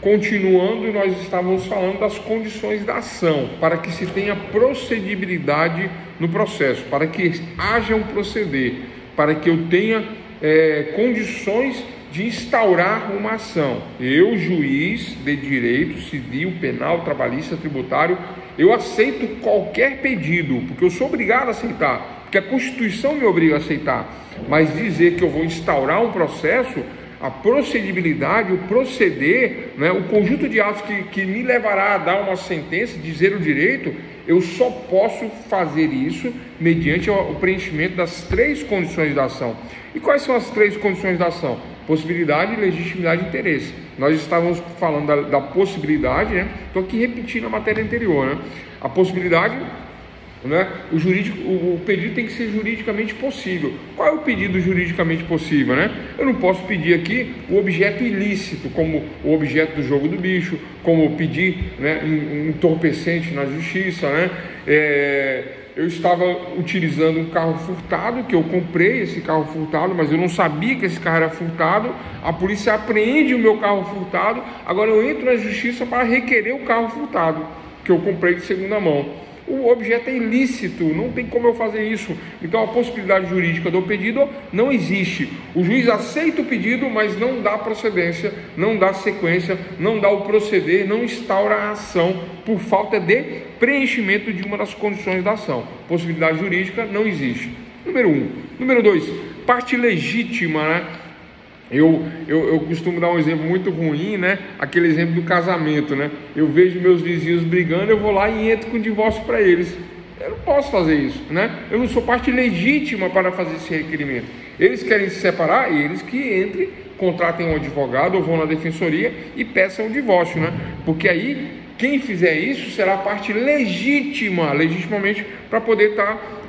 Continuando, nós estávamos falando das condições da ação, para que se tenha procedibilidade no processo, para que haja um proceder, para que eu tenha condições de instaurar uma ação. Eu, juiz de direito civil, penal, trabalhista, tributário, eu aceito qualquer pedido, porque eu sou obrigado a aceitar, porque a Constituição me obriga a aceitar. Mas dizer que eu vou instaurar um processo, a procedibilidade, o proceder, né, o conjunto de atos que me levará a dar uma sentença, dizer o direito, eu só posso fazer isso mediante o preenchimento das 3 condições da ação. E quais são as 3 condições da ação? Possibilidade, legitimidade e interesse. Nós estávamos falando da possibilidade, né? Estou aqui repetindo a matéria anterior, né? A possibilidade, né? O pedido tem que ser juridicamente possível. Qual é o pedido juridicamente possível, né? Eu não posso pedir aqui o objeto ilícito, como o objeto do jogo do bicho, como pedir, né, um entorpecente na justiça, né? Eu estava utilizando um carro furtado, que eu comprei esse carro furtado, mas eu não sabia que esse carro era furtado. A polícia apreende o meu carro furtado. Agora eu entro na justiça para requerer o carro furtado, que eu comprei de segunda mão. O objeto é ilícito, não tem como eu fazer isso. Então a possibilidade jurídica do pedido não existe. O juiz aceita o pedido, mas não dá procedência, não dá sequência, não dá o proceder, não instaura a ação por falta de preenchimento de uma das condições da ação. Possibilidade jurídica não existe. Número 1. Número 2, parte legítima, né? Eu costumo dar um exemplo muito ruim, né? Aquele exemplo do casamento, né? Eu vejo meus vizinhos brigando, eu vou lá e entro com divórcio para eles. Eu não posso fazer isso, né? Eu não sou parte legítima para fazer esse requerimento. Eles querem se separar, eles que entrem, contratem um advogado ou vão na defensoria e peçam o divórcio, né? Porque aí quem fizer isso será parte legitimamente para poder estar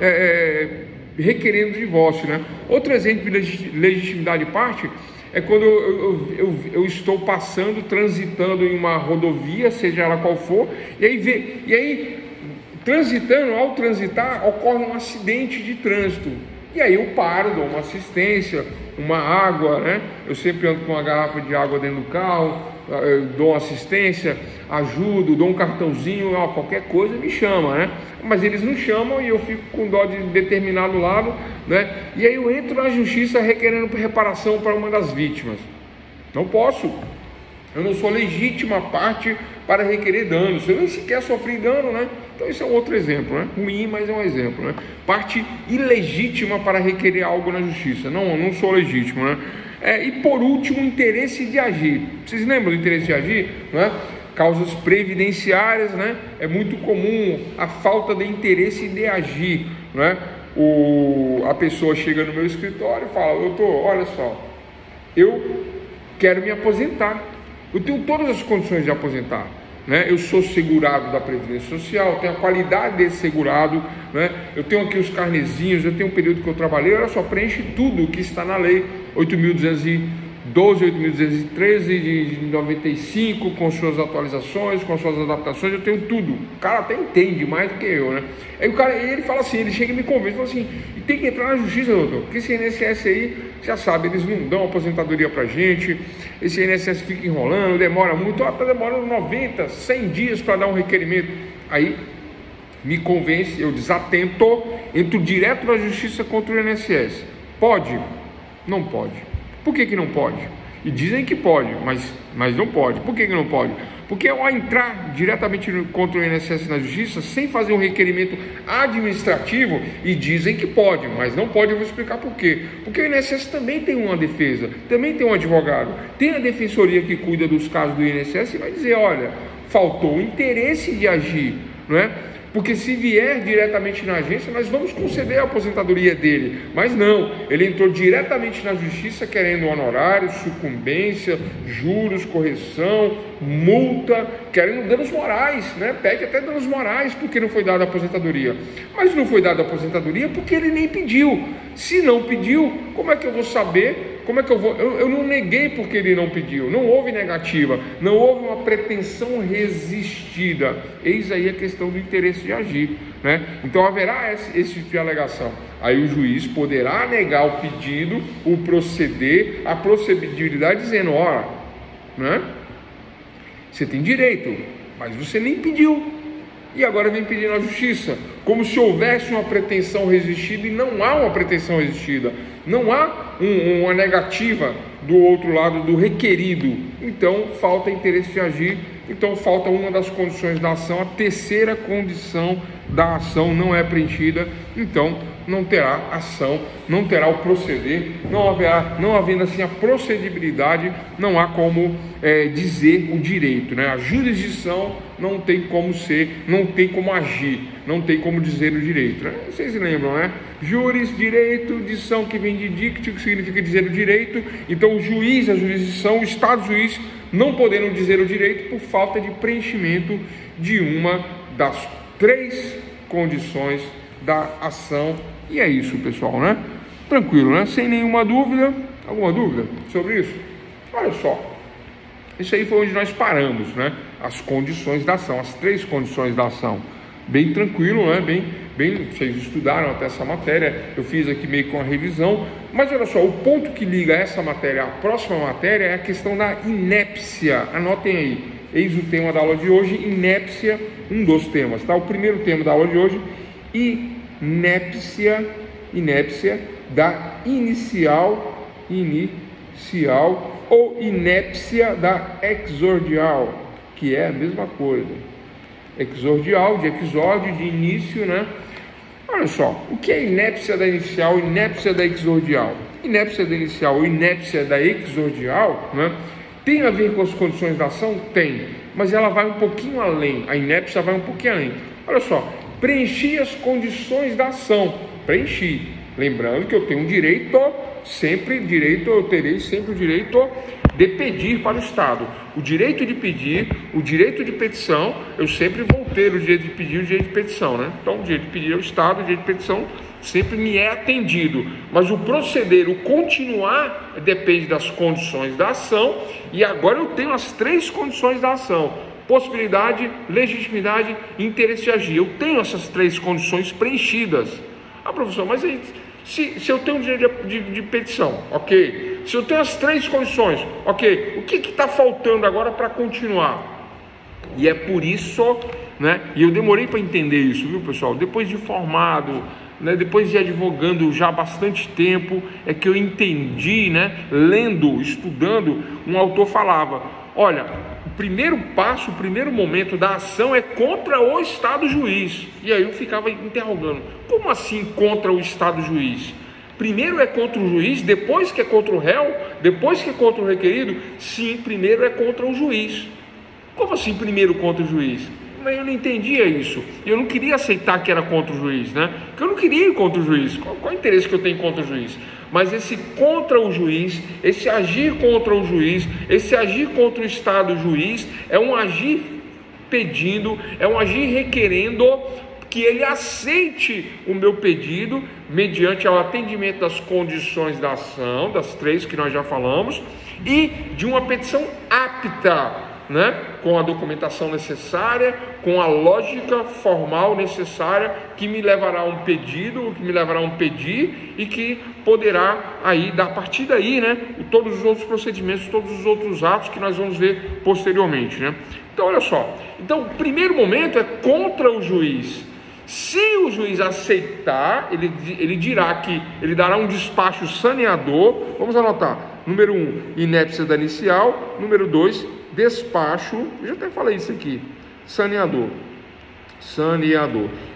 requerendo o divórcio, né? Outro exemplo de legitimidade de parte é quando eu estou transitando em uma rodovia, seja ela qual for, e aí ao transitar, ocorre um acidente de trânsito. E aí eu paro, dou uma assistência, uma água, né? Eu sempre ando com uma garrafa de água dentro do carro, dou uma assistência, ajudo, dou um cartãozinho, qualquer coisa me chama, né? Mas eles não chamam e eu fico com dó de determinado lado, né? E aí eu entro na justiça requerendo reparação para uma das vítimas. Não posso. Eu não sou legítima parte para requerer danos. Eu nem sequer sofri dano, né? Então isso é um outro exemplo, né? Ruim, mas é um exemplo, né? Parte ilegítima para requerer algo na justiça. Não sou legítimo, né? E por último, interesse de agir. Vocês lembram do interesse de agir, né? Causas previdenciárias, né? É muito comum a falta de interesse de agir, né? A pessoa chega no meu escritório e fala: doutor, olha só, eu quero me aposentar, eu tenho todas as condições de aposentar, né? Eu sou segurado da Previdência Social, tenho a qualidade desse segurado, né? Eu tenho aqui os carnezinhos, eu tenho um período que eu trabalhei, olha só, preenche tudo o que está na lei 8.212, 8.213 de 95, com suas atualizações, com suas adaptações, eu tenho tudo. O cara até entende mais do que eu, né? Aí ele fala assim, ele chega e me convence, fala assim: e tem que entrar na justiça, doutor, porque esse INSS aí, já sabe, eles não dão aposentadoria pra gente, esse INSS fica enrolando, demora muito, está demorando 90, 100 dias para dar um requerimento. Aí me convence, eu desatento, entro direto na justiça contra o INSS. Pode? Não pode. Por que não pode? E dizem que pode, mas não pode. Por que não pode? Porque ao entrar diretamente contra o INSS na justiça, sem fazer um requerimento administrativo, e dizem que pode, mas não pode, eu vou explicar por quê. Porque o INSS também tem uma defesa, também tem um advogado, tem a defensoria que cuida dos casos do INSS e vai dizer: olha, faltou o interesse de agir, não é? Porque se vier diretamente na agência, nós vamos conceder a aposentadoria dele. Mas não, ele entrou diretamente na justiça querendo honorários, sucumbência, juros, correção, multa, querendo danos morais, né? Pede até danos morais porque não foi dada a aposentadoria. Mas não foi dada a aposentadoria porque ele nem pediu. Se não pediu, como é que eu vou saber? Como é que eu vou? Eu não neguei porque ele não pediu, não houve negativa, não houve uma pretensão resistida. Eis aí a questão do interesse de agir, né? Então haverá esse tipo de alegação. Aí o juiz poderá negar o pedido, o proceder, a procedibilidade, dizendo: ora, né? Você tem direito, mas você nem pediu. E agora vem pedir na justiça, como se houvesse uma pretensão resistida, e não há uma pretensão resistida, não há uma negativa do outro lado do requerido. Então falta interesse de agir, então falta uma das condições da ação, a terceira condição da ação não é preenchida, então não terá ação, não terá o proceder, não havendo assim a procedibilidade, não há como dizer o direito, né? A jurisdição não tem como ser, não tem como agir, não tem como dizer o direito, né? Vocês se lembram, né? Juris, direito, dição, que vem de dictio, que significa dizer o direito. Então o juiz, a jurisdição, o estado juiz não podendo dizer o direito por falta de preenchimento de uma das três condições da ação. E é isso, pessoal, né? Tranquilo, né? Sem nenhuma dúvida. Alguma dúvida sobre isso? Olha só, isso aí foi onde nós paramos, né? As condições da ação, as três condições da ação. Bem tranquilo, né? Bem, vocês estudaram até essa matéria, eu fiz aqui meio com a revisão, mas olha só, o ponto que liga essa matéria à próxima matéria é a questão da inépcia. Anotem aí, eis o tema da aula de hoje, inépcia, um dos temas, tá? O primeiro tema da aula de hoje, inépcia da inicial ou inépcia da exordial, que é a mesma coisa. Exordial, de exórdio, de início, né? Olha só, o que é inépcia da inicial, inépcia da exordial? Inépcia da inicial ou inépcia da exordial, né? Tem a ver com as condições da ação? Tem, mas ela vai um pouquinho além, a inépcia vai um pouquinho além. Olha só, preenchi as condições da ação, preenchi, lembrando que eu tenho direito, eu terei sempre o direito de pedir para o Estado. O direito de pedir, o direito de petição, eu sempre vou ter o direito de pedir e o direito de petição, né? Então, o direito de pedir ao Estado, o direito de petição sempre me é atendido. Mas o proceder, o continuar, depende das condições da ação. E agora eu tenho as três condições da ação: possibilidade, legitimidade e interesse de agir. Eu tenho essas três condições preenchidas. Ah, professor, mas aí, se eu tenho o direito de petição, ok. Se eu tenho as três condições, ok. O que está faltando agora para continuar? E é por isso, né? E eu demorei para entender isso, viu, pessoal? Depois de formado, né, depois de advogando já há bastante tempo, é que eu entendi, né? Lendo, estudando, um autor falava: olha, o primeiro passo, o primeiro momento da ação é contra o Estado juiz. E aí eu ficava interrogando: como assim contra o Estado juiz? Primeiro é contra o juiz, depois que é contra o réu, depois que é contra o requerido? Sim, primeiro é contra o juiz. Como assim primeiro contra o juiz? Mas eu não entendia isso. Eu não queria aceitar que era contra o juiz, né? Porque eu não queria ir contra o juiz. Qual é o interesse que eu tenho contra o juiz? Mas esse contra o juiz, esse agir contra o juiz, esse agir contra o Estado juiz, é um agir pedindo, é um agir requerendo que ele aceite o meu pedido mediante ao atendimento das condições da ação, das três que nós já falamos, e de uma petição apta, né? Com a documentação necessária, com a lógica formal necessária, que me levará a um pedido, que me levará a um pedir, e que poderá aí, a partir daí, né, todos os outros procedimentos, todos os outros atos que nós vamos ver posteriormente, né? Então, olha só, então o primeiro momento é contra o juiz. Se o juiz aceitar, ele dirá que ele dará um despacho saneador. Vamos anotar: número 1, inépcia da inicial; número 2, despacho, eu já até falei isso aqui, saneador.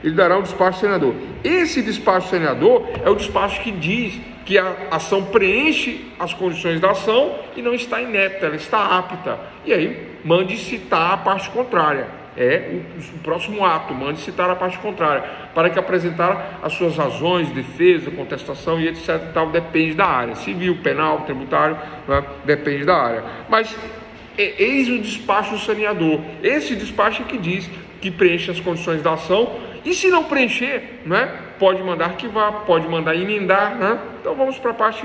Ele dará um despacho saneador. Esse despacho saneador é o despacho que diz que a ação preenche as condições da ação e não está inepta, ela está apta. E aí mande citar a parte contrária. É o próximo ato, mande citar a parte contrária, para que apresentar as suas razões, defesa, contestação e etc. e tal, depende da área, civil, penal, tributário, né? Depende da área. Mas eis o despacho saneador. Esse despacho é que diz que preenche as condições da ação, e se não preencher, né, pode mandar arquivar, pode mandar emendar, né? Então vamos para a parte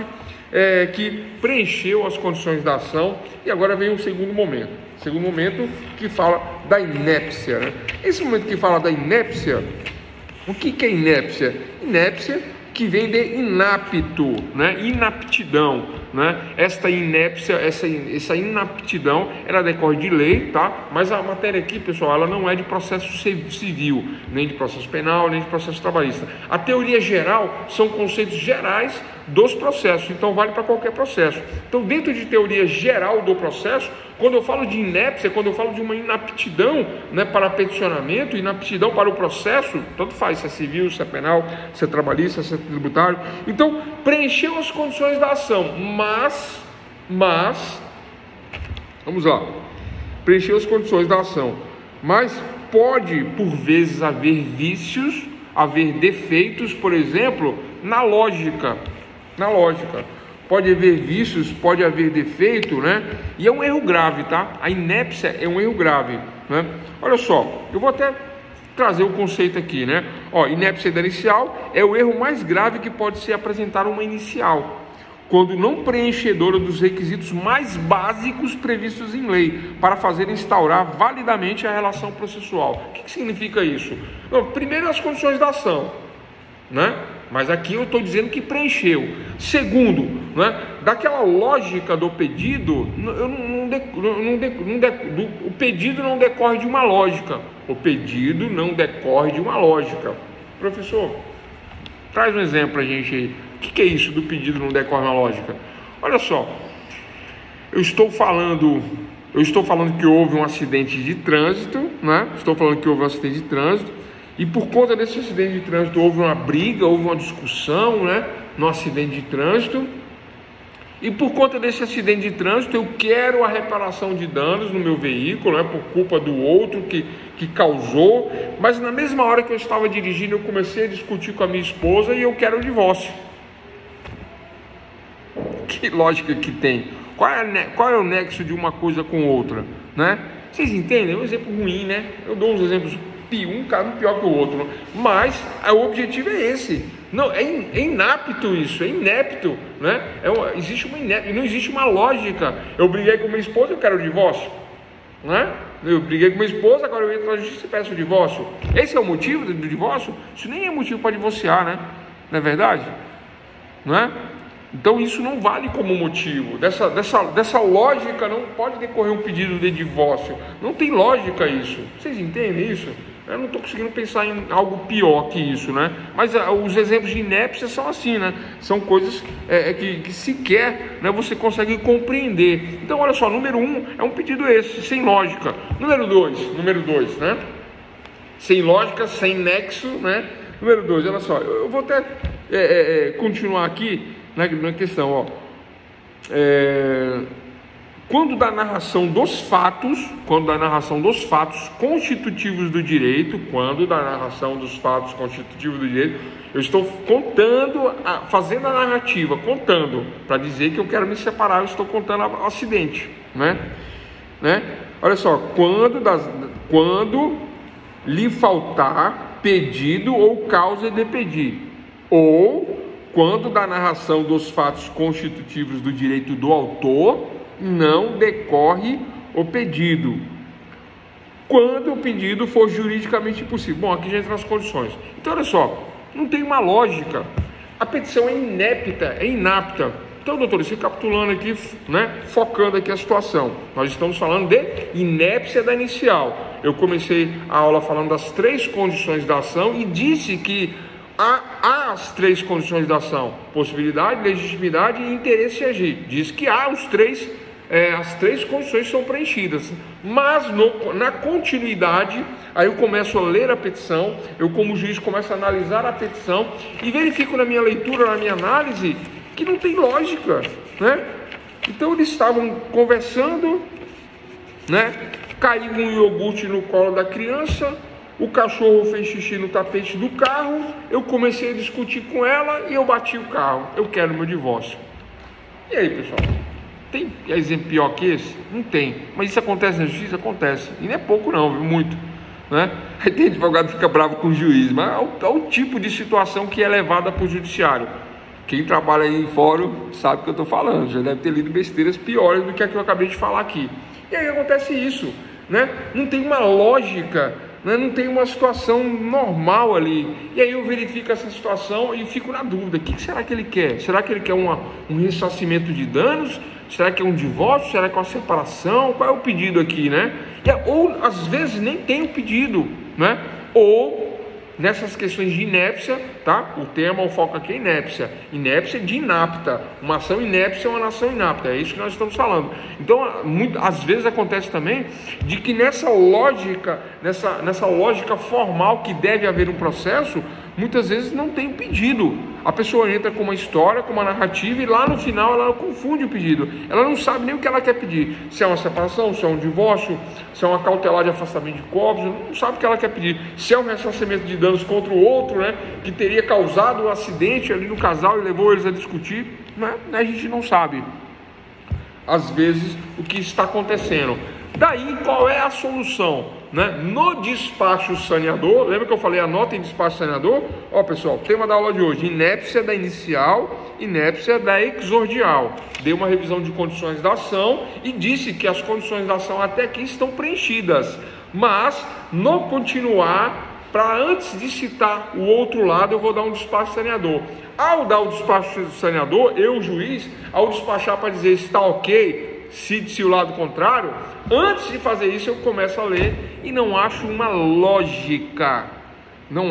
que preencheu as condições da ação. E agora vem o segundo momento que fala da inépcia, né? Esse momento que fala da inépcia, o que é inépcia? Inépcia que vem de inapto, né? Inaptidão, né? Esta inépcia, essa inaptidão, ela decorre de lei, tá? Mas a matéria aqui, pessoal, ela não é de processo civil, nem de processo penal, nem de processo trabalhista. A teoria geral são conceitos gerais dos processos, então vale para qualquer processo. Então, dentro de teoria geral do processo, quando eu falo de inépcia, quando eu falo de uma inaptidão, né, para peticionamento, inaptidão para o processo, tanto faz se é civil, se é penal, se é trabalhista, se é tributário. Então, preencheu as condições da ação, mas, vamos lá, preencheu as condições da ação, mas pode, por vezes, haver vícios, haver defeitos, por exemplo, na lógica. Pode haver vícios, pode haver defeito, né? E é um erro grave, tá? A inépcia é um erro grave, né? Olha só, eu vou até trazer o conceito aqui, né? Ó, inépcia da inicial é o erro mais grave que pode ser apresentar uma inicial, quando não preenchedora dos requisitos mais básicos previstos em lei, para fazer instaurar validamente a relação processual. O que significa isso? Bom, primeiro, as condições da ação, né? Mas aqui eu estou dizendo que preencheu. Segundo, né, daquela lógica do pedido, o pedido não decorre de uma lógica. O pedido não decorre de uma lógica. Professor, traz um exemplo para a gente aí. O que é isso do pedido não decorre de uma lógica? Olha só, eu estou falando que houve um acidente de trânsito, né? E por conta desse acidente de trânsito houve uma briga, houve uma discussão, né, no acidente de trânsito. E por conta desse acidente de trânsito eu quero a reparação de danos no meu veículo, né, por culpa do outro que causou. Mas na mesma hora que eu estava dirigindo eu comecei a discutir com a minha esposa e eu quero o divórcio. Que lógica que tem? Qual é o nexo de uma coisa com outra, né? Vocês entendem? É um exemplo ruim, né? Eu dou uns exemplos, um pior que o outro, mas o objetivo é esse. Não, é inapto isso, é inepto, né? Não existe uma lógica. Eu briguei com minha esposa, eu quero o divórcio, né? Eu briguei com minha esposa, agora eu entro na justiça e peço o divórcio. Esse é o motivo do divórcio? Isso nem é motivo para divorciar, né? Não é verdade? Não é? Então isso não vale como motivo. Dessa lógica não pode decorrer um pedido de divórcio. Não tem lógica isso. Vocês entendem isso? Eu não estou conseguindo pensar em algo pior que isso, né? Mas os exemplos de inépcia são assim, né? São coisas que sequer, né, você consegue compreender. Então, olha só, número 1 é um pedido esse, sem lógica. Número 2, né? Sem lógica, sem nexo, né? Número 2, olha só, eu vou até continuar aqui na questão, ó. Quando da narração dos fatos constitutivos do direito, eu estou fazendo a narrativa, contando, para dizer que eu quero me separar, eu estou contando o acidente, né? Olha só, quando lhe faltar pedido ou causa de pedir, ou quando da narração dos fatos constitutivos do direito do autor não decorre o pedido, quando o pedido for juridicamente impossível. Bom, aqui já entra as condições. Então, olha só, não tem uma lógica. A petição é inapta. Então, doutor, recapitulando aqui, né, focando aqui a situação, nós estamos falando de inépcia da inicial. Eu comecei a aula falando das 3 condições da ação e disse que há as 3 condições da ação: possibilidade, legitimidade e interesse em agir. Diz que há as 3 condições são preenchidas, mas na continuidade, aí eu começo a ler a petição, eu como juiz começo a analisar a petição e verifico na minha leitura, na minha análise, que não tem lógica, né? Então eles estavam conversando, né? Caiu um iogurte no colo da criança, o cachorro fez xixi no tapete do carro, eu comecei a discutir com ela e eu bati o carro. Eu quero meu divórcio. E aí, pessoal? Tem exemplo pior que esse? Não tem. Mas isso acontece na justiça? Acontece. E não é pouco não, viu? Muito, né? Aí tem advogado que fica bravo com o juiz, mas é o tipo de situação que é levada para o judiciário. Quem trabalha aí em fórum sabe o que eu estou falando, já deve ter lido besteiras piores do que a que eu acabei de falar aqui. E aí acontece isso, né? Não tem uma lógica, né? Não tem uma situação normal ali. E aí eu verifico essa situação e fico na dúvida: o que será que ele quer? Será que ele quer um ressarcimento de danos? Será que é um divórcio? Será que é uma separação? Qual é o pedido aqui, né? Ou às vezes nem tem o pedido, né? Ou nessas questões de inépcia, tá? O foco aqui é inépcia. Inépcia de inapta. Uma ação inépcia é uma ação inapta. É isso que nós estamos falando. Então, às vezes acontece também de que nessa lógica formal que deve haver um processo, muitas vezes não tem pedido. A pessoa entra com uma história, com uma narrativa, e lá no final ela confunde o pedido. Ela não sabe nem o que ela quer pedir. Se é uma separação, se é um divórcio, se é uma cautelar de afastamento de corpos, não sabe o que ela quer pedir. Se é um ressarcimento de danos contra o outro, né, que teria causado um acidente ali no casal e levou eles a discutir, né, a gente não sabe, às vezes, o que está acontecendo. Daí, qual é a solução? Né? No despacho saneador, lembra que eu falei, anotem despacho saneador? Ó, pessoal, tema da aula de hoje: inépcia da inicial, inépcia da exordial. Dei uma revisão de condições da ação e disse que as condições da ação até aqui estão preenchidas, mas no continuar, para antes de citar o outro lado, eu vou dar um despacho saneador. Ao dar o despacho saneador, eu, juiz, ao despachar para dizer está ok, cite-se o lado contrário, antes de fazer isso eu começo a ler e não acho uma lógica. Não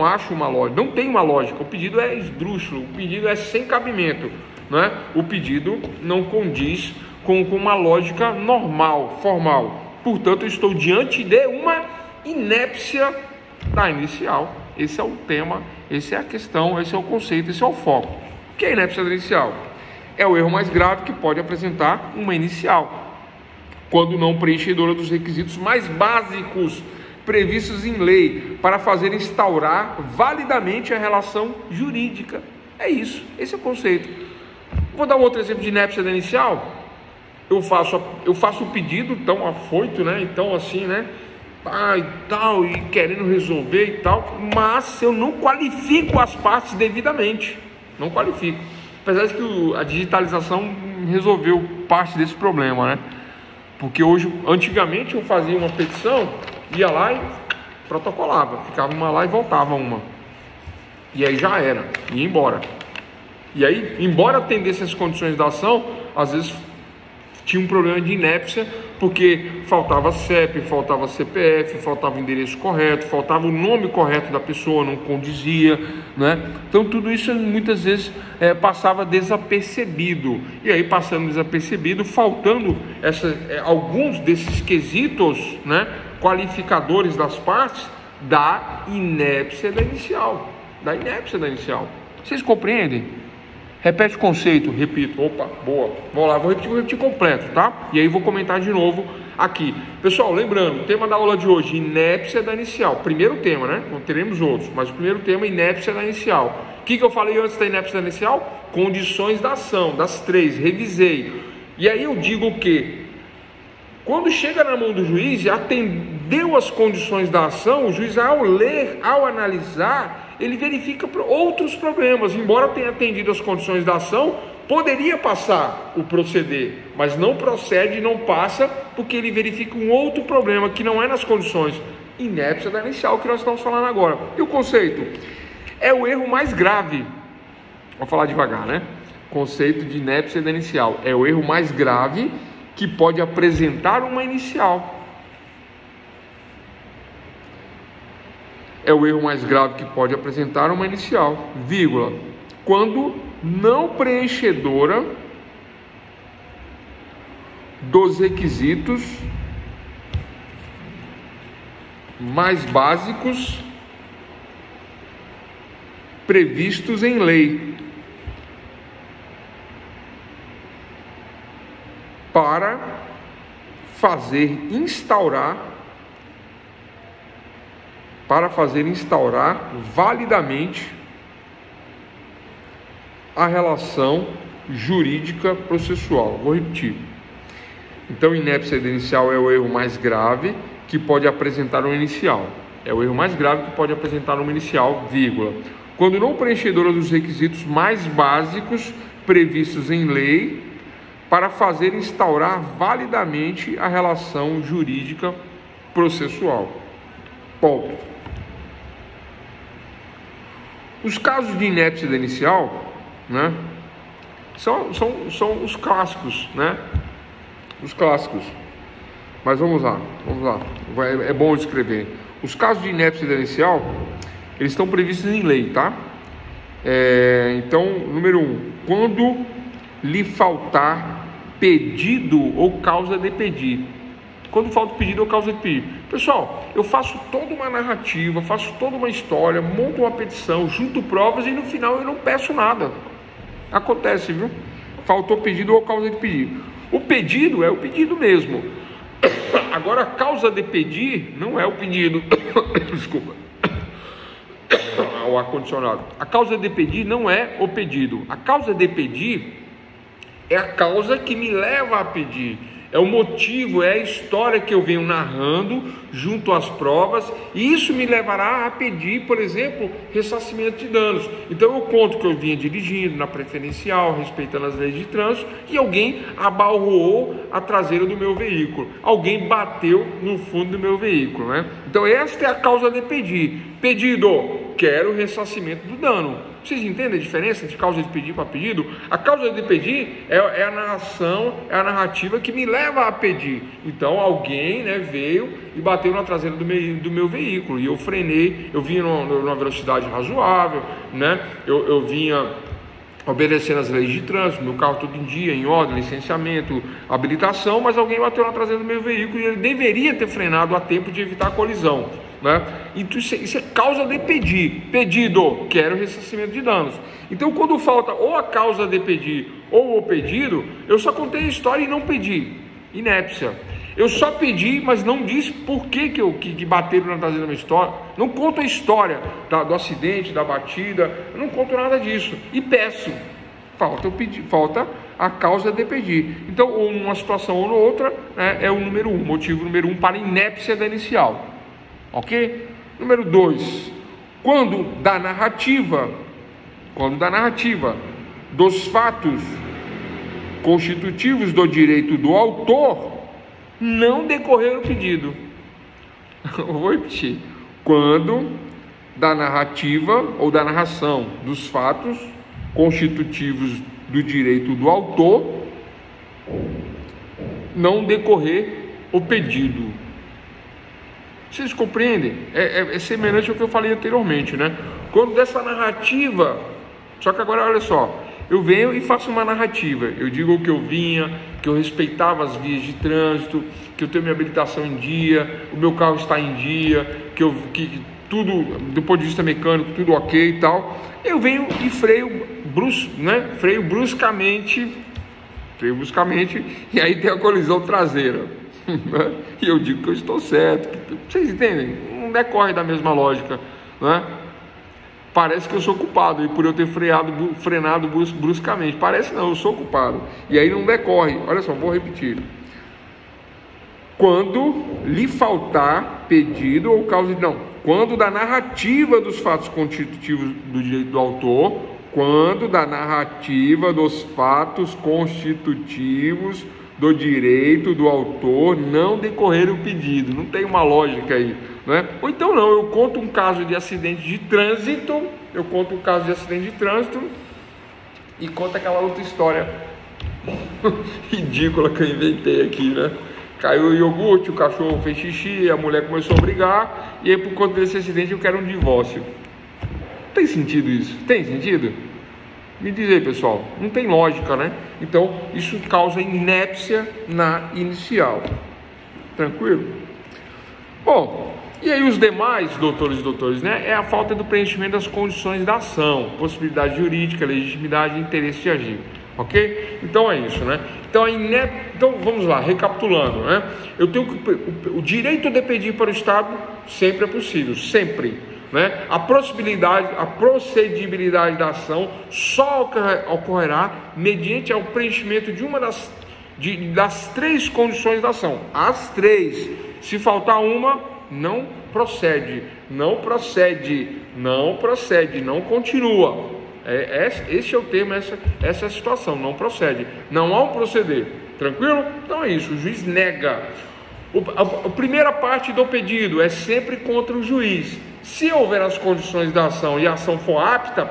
tem uma lógica. O pedido é esdrúxulo, o pedido é sem cabimento, né? O pedido não condiz com uma lógica normal, formal. Portanto, eu estou diante de uma inépcia da inicial. Esse é o tema, essa é a questão, esse é o conceito, esse é o foco. O que é a inépcia da inicial? É o erro mais grave que pode apresentar uma inicial, quando não preenchedora dos requisitos mais básicos previstos em lei para fazer instaurar validamente a relação jurídica. É isso, esse é o conceito. Vou dar um outro exemplo de inépcia da inicial. Eu faço o pedido tão afoito, né? Então assim, né? E tal, e querendo resolver e tal, mas eu não qualifico as partes devidamente. Não qualifico. Apesar de que a digitalização resolveu parte desse problema, né? Porque hoje, antigamente eu fazia uma petição, ia lá e protocolava, ficava uma lá e voltava uma. E aí já era, ia embora. E aí, embora atendesse as condições da ação, às vezes tinha um problema de inépcia, porque faltava CEP, faltava CPF, faltava o endereço correto, faltava o nome correto da pessoa, não condizia, né? Então tudo isso muitas vezes passava desapercebido. E aí, passando desapercebido, faltando alguns desses quesitos, né, qualificadores das partes, da inépcia da inicial. Vocês compreendem? Repete o conceito, repito. Opa, boa. Vamos lá, vou repetir completo, tá? E aí vou comentar de novo aqui. Pessoal, lembrando, o tema da aula de hoje: inépcia da inicial. Primeiro tema, né? Não teremos outros, mas o primeiro tema é inépcia da inicial. O que eu falei antes da inépcia da inicial? Condições da ação, das três, revisei. E aí eu digo que, quando chega na mão do juiz e atendeu as condições da ação, o juiz, ao ler, ao analisar, ele verifica outros problemas. Embora tenha atendido as condições da ação, poderia passar o proceder, mas não procede, não passa, porque ele verifica um outro problema que não é nas condições. Inépcia da inicial, que nós estamos falando agora. E o conceito? É o erro mais grave. Vou falar devagar, né? Conceito de inépcia da inicial. É o erro mais grave que pode apresentar uma inicial. É o erro mais grave que pode apresentar uma inicial, vírgula, quando não preenchedora dos requisitos mais básicos previstos em lei para fazer instaurar validamente a relação jurídica processual. Vou repetir. Então, inépcia da inicial é o erro mais grave que pode apresentar uma inicial. É o erro mais grave que pode apresentar uma inicial, vírgula, quando não preenchedora dos requisitos mais básicos previstos em lei para fazer instaurar validamente a relação jurídica processual. Ponto. Os casos de inépcia inicial, né, são os clássicos, né? Os clássicos. Mas vamos lá. É bom escrever. Os casos de inépcia inicial, eles estão previstos em lei, tá? Então, número 1, quando lhe faltar pedido ou causa de pedir. Quando falta pedido ou causa de pedir. Pessoal, eu faço toda uma narrativa, faço toda uma história, monto uma petição, junto provas e no final eu não peço nada. Acontece, viu? Faltou pedido ou causa de pedir. O pedido é o pedido mesmo. Agora, a causa de pedir não é o pedido. Desculpa. O ar-condicionado. A causa de pedir não é o pedido. A causa de pedir é a causa que me leva a pedir. É o motivo, é a história que eu venho narrando junto às provas, e isso me levará a pedir, por exemplo, ressarcimento de danos. Então eu conto que eu vinha dirigindo na preferencial, respeitando as leis de trânsito, e alguém abalroou a traseira do meu veículo. Alguém bateu no fundo do meu veículo, né? Então esta é a causa de pedir. Pedido, quero ressarcimento do dano. Vocês entendem a diferença de causa de pedir para pedido? A causa de pedir é a narração, é a narrativa que me leva a pedir. Então alguém, né, veio e bateu na traseira do meu veículo, e eu frenei, eu vinha numa velocidade razoável, né? Eu vinha obedecendo as leis de trânsito, meu carro todo em dia, em ordem, licenciamento, habilitação, mas alguém bateu na traseira do meu veículo e ele deveria ter frenado a tempo de evitar a colisão, né? Então isso é causa de pedir. Pedido, quero ressarcimento de danos. Então quando falta ou a causa de pedir ou o pedido, eu só contei a história e não pedi. Inépcia. Eu só pedi, mas não disse por que bateram na traseira da minha história. Não conto a história do acidente, da batida, eu não conto nada disso. E peço. Falta a causa de pedir. Então, ou numa situação ou noutra, né, é o número 1, motivo número 1 para inépcia da inicial. Ok? Número 2, quando da narrativa dos fatos constitutivos do direito do autor não decorrer o pedido. Vou repetir. Quando da narrativa ou da narração dos fatos constitutivos do direito do autor não decorrer o pedido. Vocês compreendem? É semelhante ao que eu falei anteriormente, né? Quando dessa narrativa, só que agora olha só, eu venho e faço uma narrativa, eu digo que eu vinha, que eu respeitava as vias de trânsito, que eu tenho minha habilitação em dia, o meu carro está em dia, que tudo, do ponto de vista mecânico, tudo ok e tal. Eu venho e freio bruscamente, e aí tem a colisão traseira. E eu digo que eu estou certo. Vocês entendem? Não decorre da mesma lógica, né? Parece que eu sou culpado e por eu ter frenado bruscamente. Parece não, eu sou culpado. E aí não decorre. Olha só, vou repetir. Quando lhe faltar pedido ou causa de... Não. Quando da narrativa dos fatos constitutivos do direito do autor, quando da narrativa dos fatos constitutivos do direito do autor não decorrer o pedido. Não tem uma lógica aí, né? Ou então não, eu conto um caso de acidente de trânsito, e conto aquela outra história ridícula que eu inventei aqui, né? Caiu o iogurte, o cachorro fez xixi, a mulher começou a brigar, e aí por conta desse acidente eu quero um divórcio. Tem sentido isso? Tem sentido? Me diz aí, pessoal, não tem lógica, né? Então, isso causa inépcia na inicial. Tranquilo? Bom, e aí os demais, doutores e doutores, né? É a falta do preenchimento das condições da ação, possibilidade jurídica, legitimidade e interesse de agir. Ok? Então é isso, né? Então vamos lá, recapitulando, né? Eu tenho o direito de pedir para o Estado sempre é possível, sempre. Né? A procedibilidade da ação só ocorrerá mediante o preenchimento de uma das 3 condições da ação. As 3. Se faltar uma, não procede, não continua. Esse é o termo, essa é a situação, não procede. Não há um proceder. Tranquilo? Então é isso, o juiz nega. A primeira parte do pedido é sempre contra o juiz. Se houver as condições da ação e a ação for apta,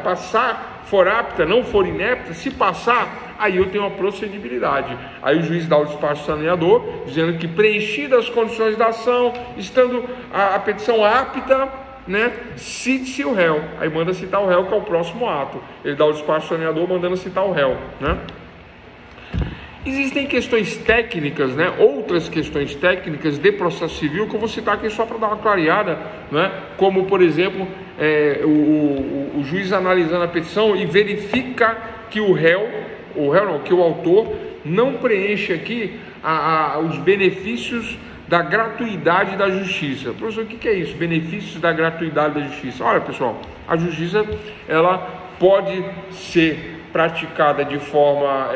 for apta, não for inepta, se passar, aí eu tenho uma procedibilidade. Aí o juiz dá o despacho saneador, dizendo que preenchidas as condições da ação, estando a petição apta, né, cite-se o réu. Aí manda citar o réu, que é o próximo ato. Ele dá o despacho saneador mandando citar o réu, né? Existem questões técnicas, né, outras questões técnicas de processo civil que eu vou citar aqui só para dar uma clareada, né, como por exemplo, o juiz analisando a petição e verifica que que o autor não preenche aqui os benefícios da gratuidade da justiça. Professor, o que é isso? Benefícios da gratuidade da justiça. Olha, pessoal, a justiça ela pode ser praticada de forma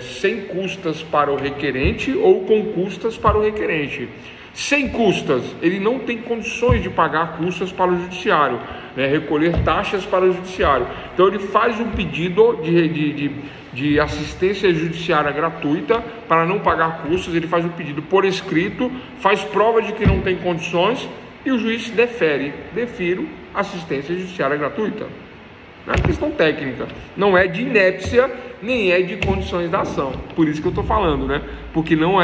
sem custas para o requerente ou com custas para o requerente. Sem custas, ele não tem condições de pagar custas para o judiciário, né, recolher taxas para o judiciário. Então ele faz um pedido de assistência judiciária gratuita para não pagar custos, ele faz um pedido por escrito, faz prova de que não tem condições e o juiz defiro assistência judiciária gratuita. É uma questão técnica, não é de inépcia, nem é de condições da ação. Por isso que eu estou falando, né? Porque não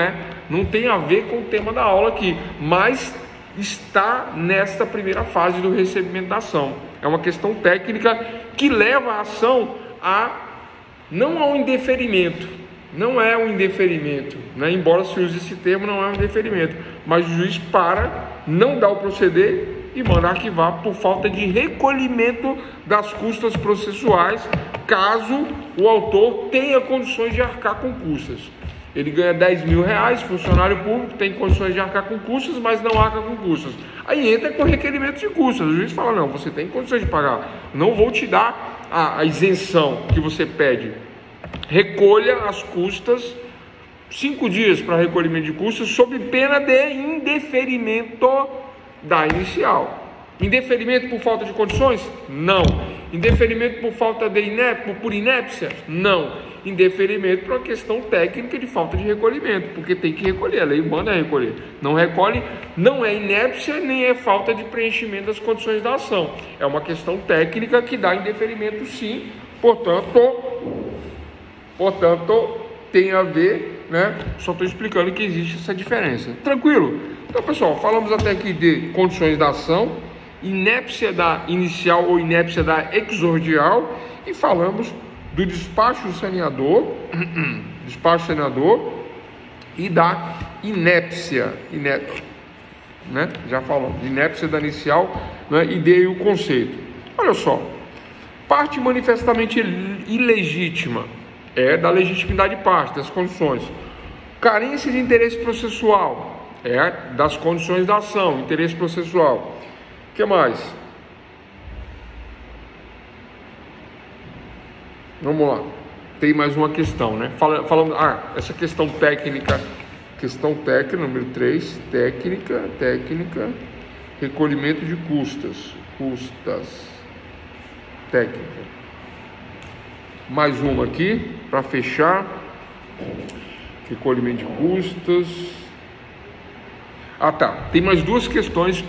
tem a ver com o tema da aula aqui, mas está nesta primeira fase do recebimento da ação. É uma questão técnica que leva a ação não ao indeferimento. Não é um indeferimento, né? Embora se use esse termo, não é um indeferimento, mas o juiz não dá o proceder e manda arquivar por falta de recolhimento das custas processuais, caso o autor tenha condições de arcar com custas. Ele ganha 10 mil reais, funcionário público, tem condições de arcar com custas, mas não arca com custas. Aí entra com requerimento de custas. O juiz fala, não, você tem condições de pagar, não vou te dar a isenção que você pede. Recolha as custas, 5 dias para recolhimento de custas, sob pena de indeferimento da inicial. Indeferimento por falta de condições? Não. Indeferimento por falta por inépcia? Não. Indeferimento por uma questão técnica de falta de recolhimento, porque tem que recolher, a lei manda recolher. Não recolhe, não é inépcia, nem é falta de preenchimento das condições da ação. É uma questão técnica que dá indeferimento sim, portanto tem a ver, né? Só estou explicando que existe essa diferença. Tranquilo? Então, pessoal, falamos até aqui de condições da ação, inépcia da inicial ou inépcia da exordial, e falamos do despacho saneador e da inépcia, né? Já falamos, inépcia da inicial, né? E dei o conceito. Olha só, parte manifestamente ilegítima é da legitimidade de parte, das condições. Carência de interesse processual é das condições da ação, interesse processual. O que mais? Vamos lá. Tem mais uma questão, né? Falando, essa questão técnica, número 3, técnica, recolhimento de custas, técnica. Mais uma aqui, para fechar, recolhimento de custas. Tem mais duas questões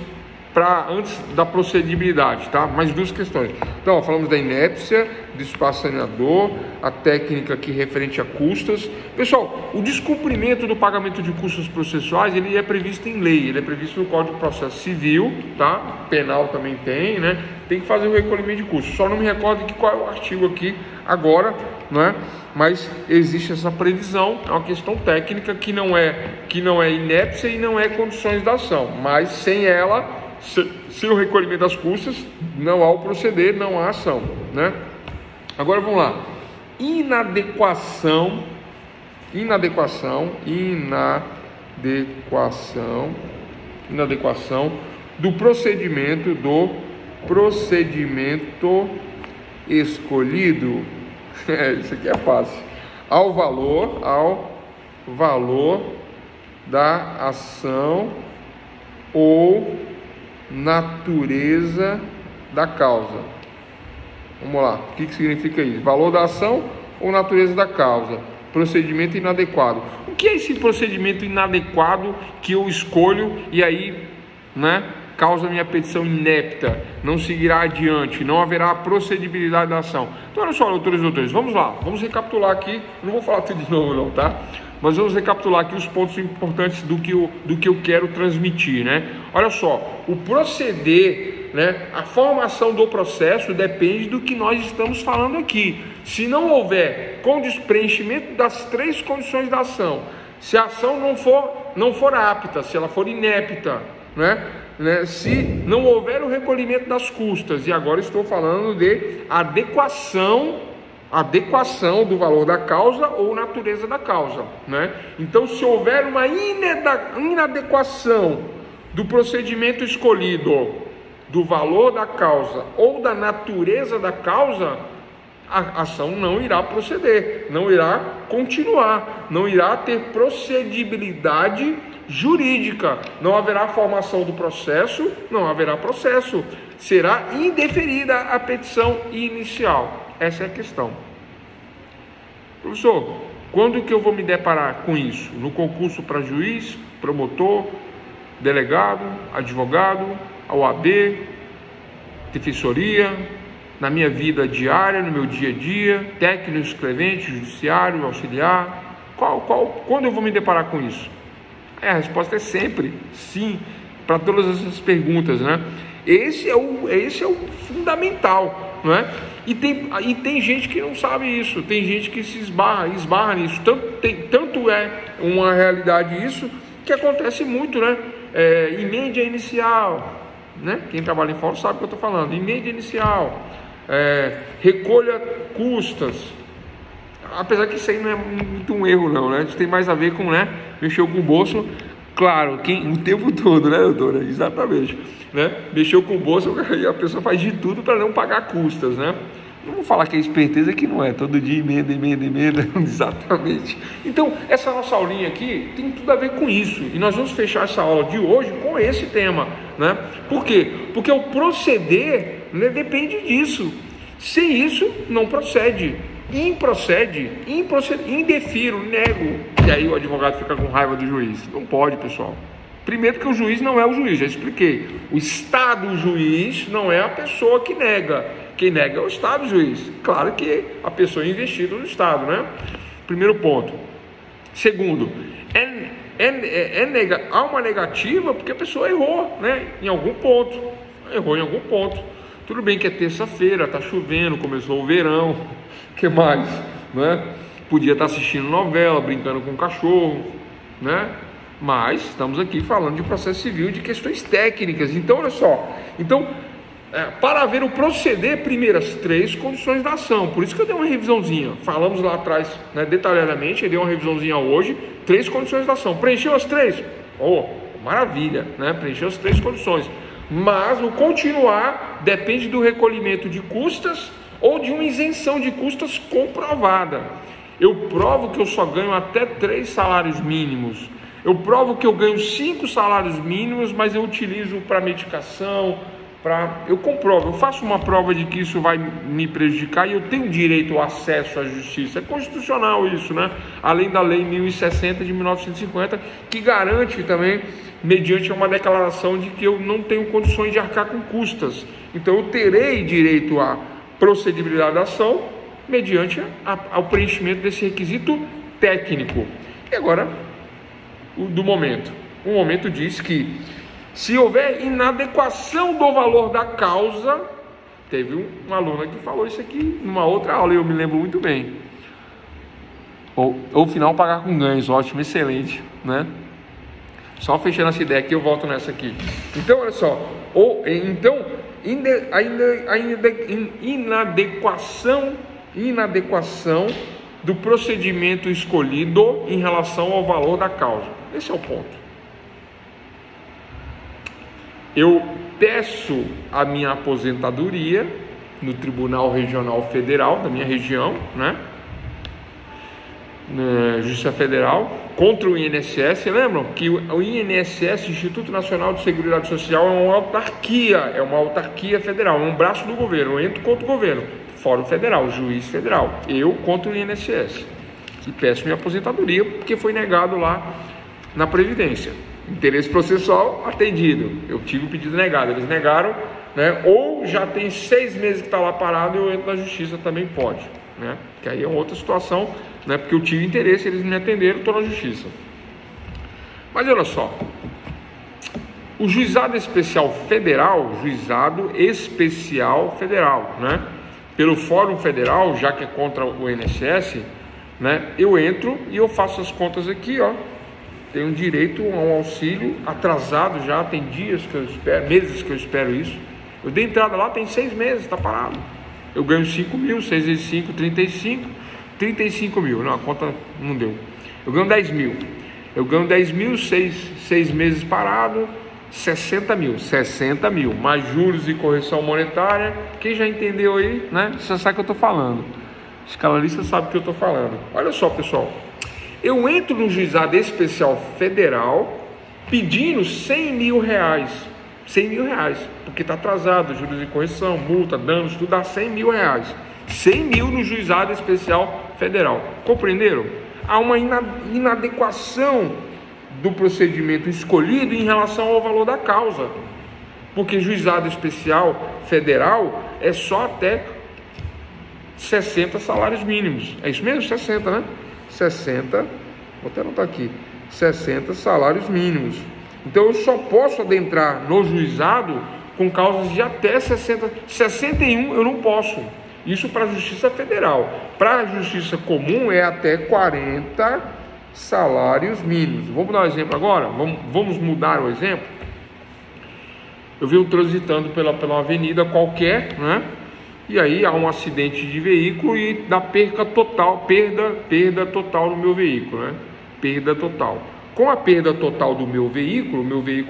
antes da procedibilidade, tá? Mais duas questões. Então, falamos da inépcia, do espaço saneador, a técnica aqui referente a custas. Pessoal, o descumprimento do pagamento de custas processuais, ele é previsto em lei, ele é previsto no Código de Processo Civil, tá? Penal também tem, né? Tem que fazer o recolhimento de custos. Só não me recordo qual é o artigo aqui agora, não é? Mas existe essa previsão, é uma questão técnica que não é inépcia e não é condições da ação, mas sem ela, sem o recolhimento das custas, não há o proceder, não há ação, né? Agora vamos lá. Inadequação do procedimento escolhido. Isso aqui é fácil. Ao valor da ação ou natureza da causa. Vamos lá. O que significa isso? Valor da ação ou natureza da causa. procedimento inadequado. O que é esse procedimento inadequado que eu escolho e aí, né, causa minha petição inepta, não seguirá adiante, não haverá procedibilidade da ação? Então, olha só, doutores e doutores, vamos lá, vamos recapitular aqui, não vou falar tudo de novo não, tá? Mas vamos recapitular aqui os pontos importantes do que eu quero transmitir, né? Olha só, o proceder, né, a formação do processo depende do que nós estamos falando aqui. Se não houver preenchimento das 3 condições da ação, se a ação não for apta, se ela for inepta, né, se não houver o recolhimento das custas, e agora estou falando de adequação do valor da causa ou natureza da causa, né? Então, se houver uma inadequação do procedimento escolhido, do valor da causa ou da natureza da causa, a ação não irá proceder, não irá continuar, não irá ter procedibilidade jurídica, não haverá formação do processo, não haverá processo, será indeferida a petição inicial. Essa é a questão. Professor, quando que eu vou me deparar com isso? No concurso para juiz, promotor, delegado, advogado, OAB, defensoria, na minha vida diária, no meu dia a dia, técnico, escrevente, judiciário, auxiliar? Quando eu vou me deparar com isso? A resposta é sempre sim, para todas essas perguntas, né? Esse é o fundamental, não é? E tem gente que não sabe isso, tem gente que se esbarra nisso. Tanto é uma realidade isso, que acontece muito, né? Emenda inicial, né? Quem trabalha em fórum sabe o que eu estou falando. Emenda inicial, recolha custas. Apesar que isso aí não é muito um erro não, né? Isso tem mais a ver com, né, mexeu com o bolso, claro, o tempo todo, né, doutora? Exatamente, né? Mexeu com o bolso e a pessoa faz de tudo para não pagar custas, né? Não vou falar que é esperteza, que não é, todo dia emenda, exatamente. Então, essa nossa aulinha aqui tem tudo a ver com isso, e nós vamos fechar essa aula de hoje com esse tema, né? Por quê? Porque o proceder, né, depende disso. Sem isso, não procede. Indefiro, nego. E aí o advogado fica com raiva do juiz. Não pode, pessoal. Primeiro que o juiz não é o juiz, já expliquei. O Estado juiz não é a pessoa que nega. Quem nega é o Estado juiz. Claro que a pessoa é investida no Estado, né? Primeiro ponto. Segundo, há uma negativa porque a pessoa errou, né? Em algum ponto. Errou em algum ponto. Tudo bem que é terça-feira, está chovendo, começou o verão. O que mais? Né? Podia estar assistindo novela, brincando com o cachorro, né? Mas estamos aqui falando de processo civil, de questões técnicas. Então, olha só. Então, para haver o proceder, primeiro, as 3 condições da ação. Por isso que eu dei uma revisãozinha. Falamos lá atrás, né, detalhadamente, eu dei uma revisãozinha hoje. 3 condições da ação. Preencheu as 3? Oh, maravilha, né? Preencheu as 3 condições. Mas o continuar depende do recolhimento de custas ou de uma isenção de custas comprovada. Eu provo que eu só ganho até 3 salários mínimos. Eu provo que eu ganho 5 salários mínimos, mas eu utilizo para medicação, eu comprovo, eu faço uma prova de que isso vai me prejudicar e eu tenho direito ao acesso à justiça. É constitucional isso, né? Além da Lei 1060 de 1950, que garante também, mediante uma declaração de que eu não tenho condições de arcar com custas. Então eu terei direito à procedibilidade da ação mediante ao preenchimento desse requisito técnico. E agora, do momento. O momento diz que se houver inadequação do valor da causa, teve uma aluna que falou isso aqui numa outra aula, eu me lembro muito bem. Ou final pagar com ganhos, ótimo, excelente, né? Só fechando essa ideia aqui, eu volto nessa aqui. Então, olha só, inadequação do procedimento escolhido em relação ao valor da causa. Esse é o ponto. Eu peço a minha aposentadoria no Tribunal Regional Federal da minha região, né? Justiça Federal, contra o INSS. Lembram que o INSS, Instituto Nacional de Seguridade Social, é uma autarquia federal, é um braço do governo. Eu entro contra o governo, Fórum Federal, juiz federal. Eu contra o INSS. e peço minha aposentadoria porque foi negado lá na Previdência. Interesse processual atendido, eu tive o pedido negado, eles negaram, né? Ou já tem 6 meses que está lá parado, eu entro na justiça, também pode, né? Que aí é outra situação, né? Porque eu tive interesse, eles me atenderam, estou na justiça. Mas olha só, o Juizado Especial Federal, né? Pelo Fórum Federal, já que é contra o INSS, né? Eu entro e eu faço as contas aqui, ó. Tenho direito a um auxílio atrasado já, tem dias que eu espero, meses que eu espero isso. Eu dei entrada lá, tem 6 meses, está parado. Eu ganho 5 mil, 6 vezes 5, 35 mil. Não, a conta não deu. Eu ganho 10 mil. Eu ganho 10 mil, 6 meses parado, 60 mil. Mais juros e correção monetária. Quem já entendeu aí, né? Você sabe o que eu estou falando. Escalarista sabe o que eu estou falando. Olha só, pessoal. Eu entro no Juizado Especial Federal pedindo 100 mil reais, porque está atrasado, juros de correção, multa, danos, tudo dá 100 mil reais. 100 mil no Juizado Especial Federal. Compreenderam? Há uma inadequação do procedimento escolhido em relação ao valor da causa, porque Juizado Especial Federal é só até 60 salários mínimos. É isso mesmo? 60, né? 60, vou até anotar aqui, 60 salários mínimos. Então eu só posso adentrar no juizado com causas de até 60, 61 eu não posso. Isso para a Justiça Federal. Para a Justiça Comum é até 40 salários mínimos. Vamos dar um exemplo agora? Vamos mudar o exemplo? Eu venho transitando pela avenida qualquer, né? E aí há um acidente de veículo e dá perda total no meu veículo, né? Perda total. Com a perda total do meu veículo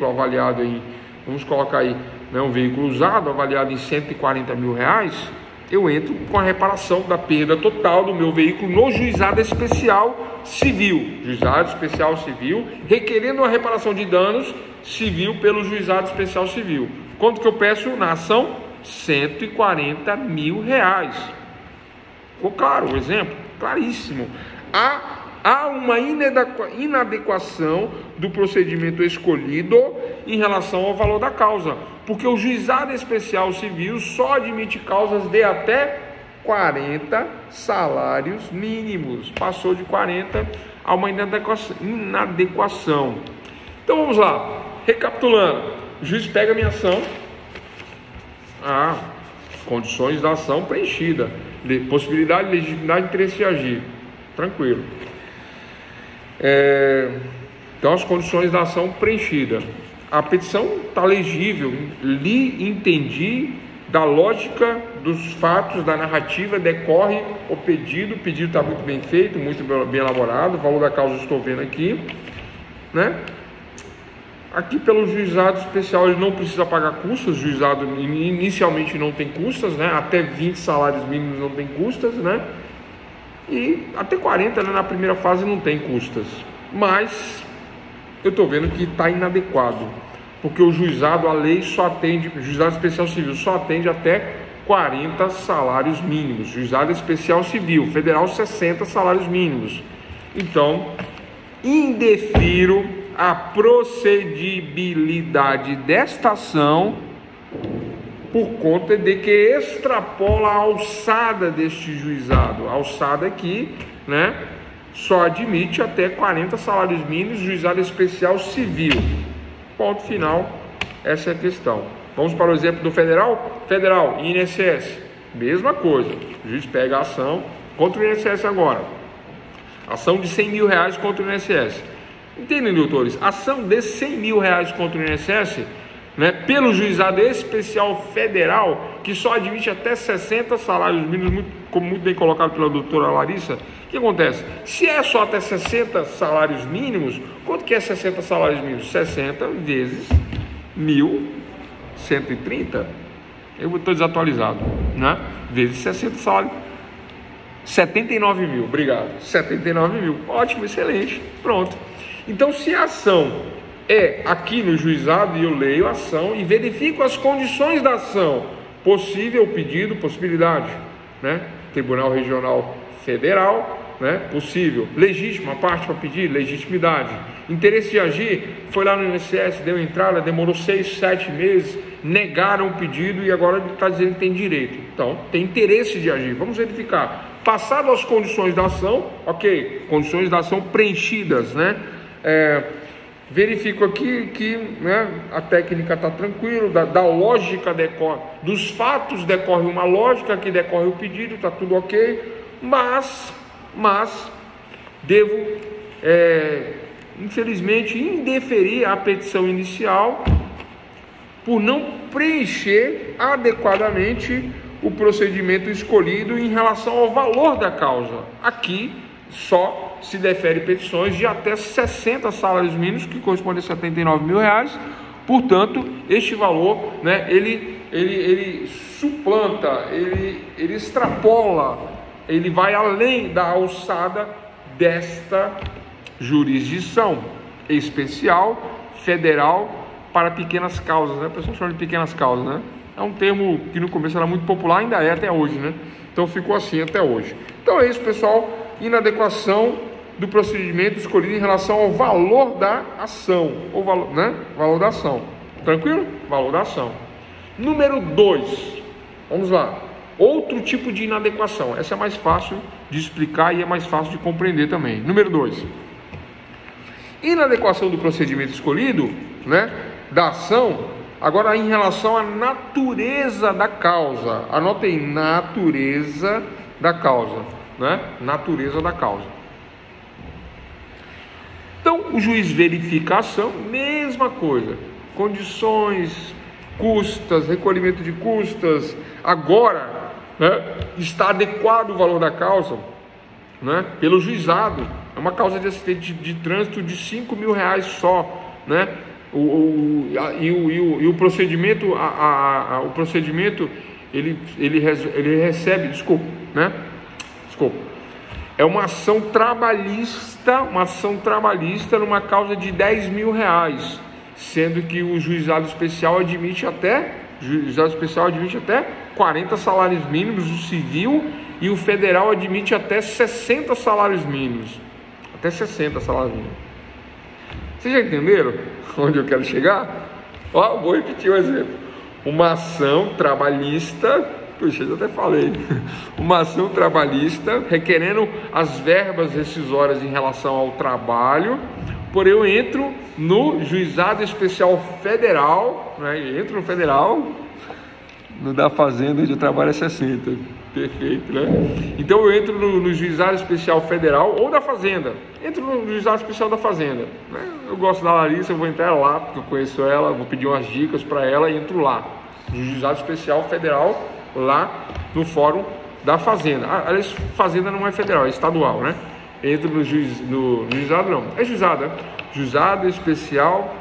avaliado em, vamos colocar aí, né, um veículo usado, avaliado em 140 mil reais, eu entro com a reparação da perda total do meu veículo no Juizado Especial Civil. Juizado Especial Civil, requerendo a reparação de danos civil pelo Juizado Especial Civil. Quanto que eu peço na ação? 140 mil reais. Ficou claro o exemplo? Claríssimo. Há uma inadequação do procedimento escolhido em relação ao valor da causa, porque o Juizado Especial Civil só admite causas de até 40 salários mínimos. Passou de 40, há uma inadequação. Então vamos lá, recapitulando. O juiz pega a minha ação. Condições da ação preenchida, possibilidade, legitimidade, interesse de agir, tranquilo. Então as condições da ação preenchida, a petição está legível, entendi da lógica dos fatos, da narrativa, decorre o pedido está muito bem feito, muito bem elaborado, o valor da causa estou vendo aqui, né? Aqui pelo Juizado Especial ele não precisa pagar custas, o juizado inicialmente não tem custas, né? Até 20 salários mínimos não tem custas, né? E até 40, né? Na primeira fase não tem custas. Mas eu estou vendo que está inadequado, porque o juizado, a lei só atende, o Juizado Especial Civil só atende até 40 salários mínimos, Juizado Especial Civil, Federal 60 salários mínimos. Então, indefiro a procedibilidade desta ação por conta de que extrapola a alçada deste juizado. A alçada aqui, né, só admite até 40 salários mínimos, Juizado Especial Civil. Ponto final, essa é a questão. Vamos para o exemplo do Federal? Federal, INSS, mesma coisa. O juiz pega a ação contra o INSS agora. Ação de 100 mil reais contra o INSS. Entendem, doutores? Ação de 100 mil reais contra o INSS, né, pelo Juizado Especial Federal, que só admite até 60 salários mínimos, como muito bem colocado pela doutora Larissa. O que acontece? Se é só até 60 salários mínimos, quanto que é 60 salários mínimos? 60 vezes 1.130. Eu estou desatualizado, né? Vezes 60 salários. 79 mil, obrigado. 79 mil, ótimo, excelente, pronto. Então, se a ação é aqui no juizado, e eu leio a ação e verifico as condições da ação, possível pedido, possibilidade, né? Tribunal Regional Federal, né? Possível. Legítima a parte para pedir? Legitimidade. Interesse de agir? Foi lá no INSS, deu entrada, demorou 6, 7 meses, negaram o pedido e agora ele está dizendo que tem direito. Então, tem interesse de agir. Vamos verificar. Passado as condições da ação, ok, condições da ação preenchidas, né? Verifico aqui que, né, a técnica está tranquila, da lógica decorre, dos fatos decorre uma lógica, que decorre o pedido, está tudo ok, mas devo, infelizmente, indeferir a petição inicial por não preencher adequadamente o procedimento escolhido em relação ao valor da causa. Aqui só se defere petições de até 60 salários mínimos, que corresponde a R$79 mil. Portanto, este valor, né, ele suplanta, ele extrapola, ele vai além da alçada desta jurisdição especial federal para pequenas causas, né? A pessoa chama de pequenas causas, né? É um termo que no começo era muito popular, ainda é até hoje, né? Então ficou assim até hoje. Então é isso, pessoal. Inadequação do procedimento escolhido em relação ao valor da ação, ou valor, né? Valor da ação. Tranquilo? Valor da ação. Número 2. Vamos lá. Outro tipo de inadequação. Essa é mais fácil de explicar e é mais fácil de compreender também. Número 2. Inadequação do procedimento escolhido, né? Da ação. Agora, em relação à natureza da causa. Anotem, natureza da causa, né? Natureza da causa. Então, o juiz verifica a ação, mesma coisa. Condições, custas, recolhimento de custas. Agora, né, está adequado o valor da causa, né, pelo juizado. É uma causa de acidente de trânsito de R$5 mil só, né? O procedimento, o procedimento ele recebe, é uma ação trabalhista, numa causa de R$10 mil, sendo que o juizado especial admite até 40 salários mínimos, o civil, e o federal admite até 60 salários mínimos. Até 60 salários mínimos. Vocês já entenderam onde eu quero chegar? Ó, vou repetir o exemplo. Uma ação trabalhista, puxa, eu até falei, uma ação trabalhista requerendo as verbas rescisórias em relação ao trabalho, porém eu entro no juizado especial federal, né? Entro no federal, no da fazenda onde eu trabalho é 60. Perfeito, né? Então eu entro no juizado especial federal ou da fazenda. Entro no juizado especial da fazenda, né? Eu gosto da Larissa, eu vou entrar lá porque eu conheço ela, vou pedir umas dicas para ela e entro lá no juizado especial federal, lá no fórum da fazenda. Aliás, fazenda não é federal, é estadual, né? Entro no juizado, não, é juizado, né? Juizado especial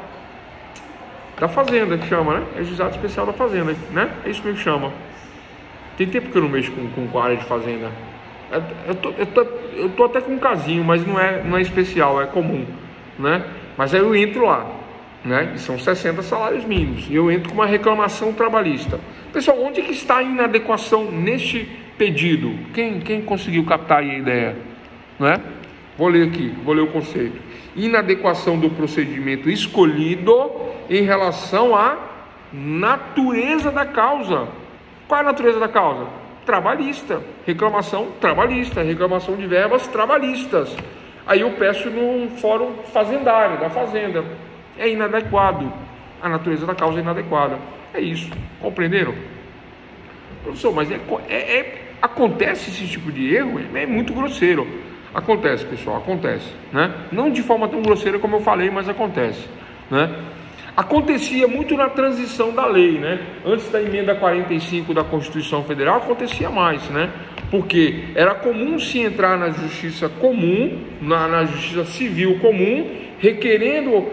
da fazenda que chama, né? É juizado especial da fazenda, né? É isso que chama. Tem tempo que eu não mexo com a área de fazenda. Eu tô até com um casinho, mas não é especial, é comum, né? Mas aí eu entro lá, né? E são 60 salários mínimos. E eu entro com uma reclamação trabalhista. Pessoal, onde que está a inadequação neste pedido? Quem conseguiu captar aí a ideia? Né? Vou ler aqui, vou ler o conceito. Inadequação do procedimento escolhido em relação à natureza da causa. Qual é a natureza da causa? Trabalhista, reclamação de verbas trabalhistas. Aí eu peço no fórum fazendário, da fazenda. É inadequado. A natureza da causa é inadequada. É isso. Compreenderam? Professor, mas acontece esse tipo de erro? É muito grosseiro. Acontece, pessoal, acontece, né? Não de forma tão grosseira como eu falei, mas acontece, né? Acontecia muito na transição da lei, né? Antes da emenda 45 da Constituição Federal, acontecia mais, né? Porque era comum se entrar na justiça comum, na justiça civil comum, requerendo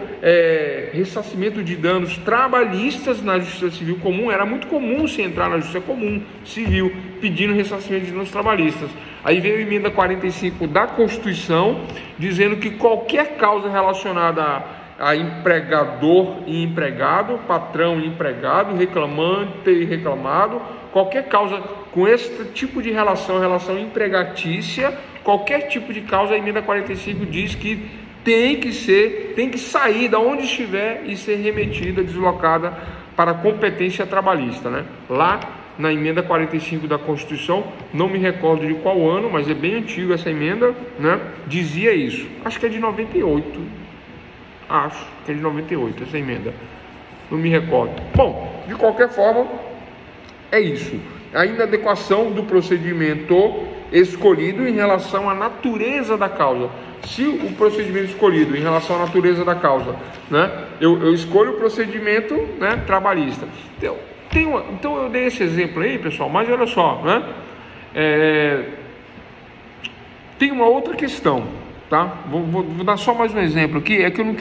ressarcimento de danos trabalhistas na justiça civil comum. Era muito comum se entrar na justiça comum, civil, pedindo ressarcimento de danos trabalhistas. Aí veio a emenda 45 da Constituição, dizendo que qualquer causa relacionada a empregador e empregado, patrão e empregado, reclamante e reclamado, qualquer causa com esse tipo de relação empregatícia qualquer tipo de causa, a emenda 45 diz que tem que sair da onde estiver e ser remetida, deslocada para a competência trabalhista, né? Lá na emenda 45 da Constituição, não me recordo de qual ano, mas é bem antiga essa emenda, né? Dizia isso. Acho que é de 98. Acho que é de 98 essa emenda. Não me recordo. Bom, de qualquer forma, é isso. A inadequação do procedimento escolhido em relação à natureza da causa. Se o procedimento escolhido em relação à natureza da causa, né? Eu escolho o procedimento, né, trabalhista. Então eu dei esse exemplo aí, pessoal, mas olha só, né? Tem uma outra questão, tá? Vou dar só mais um exemplo aqui. É que eu não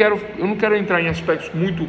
quero entrar em aspectos muito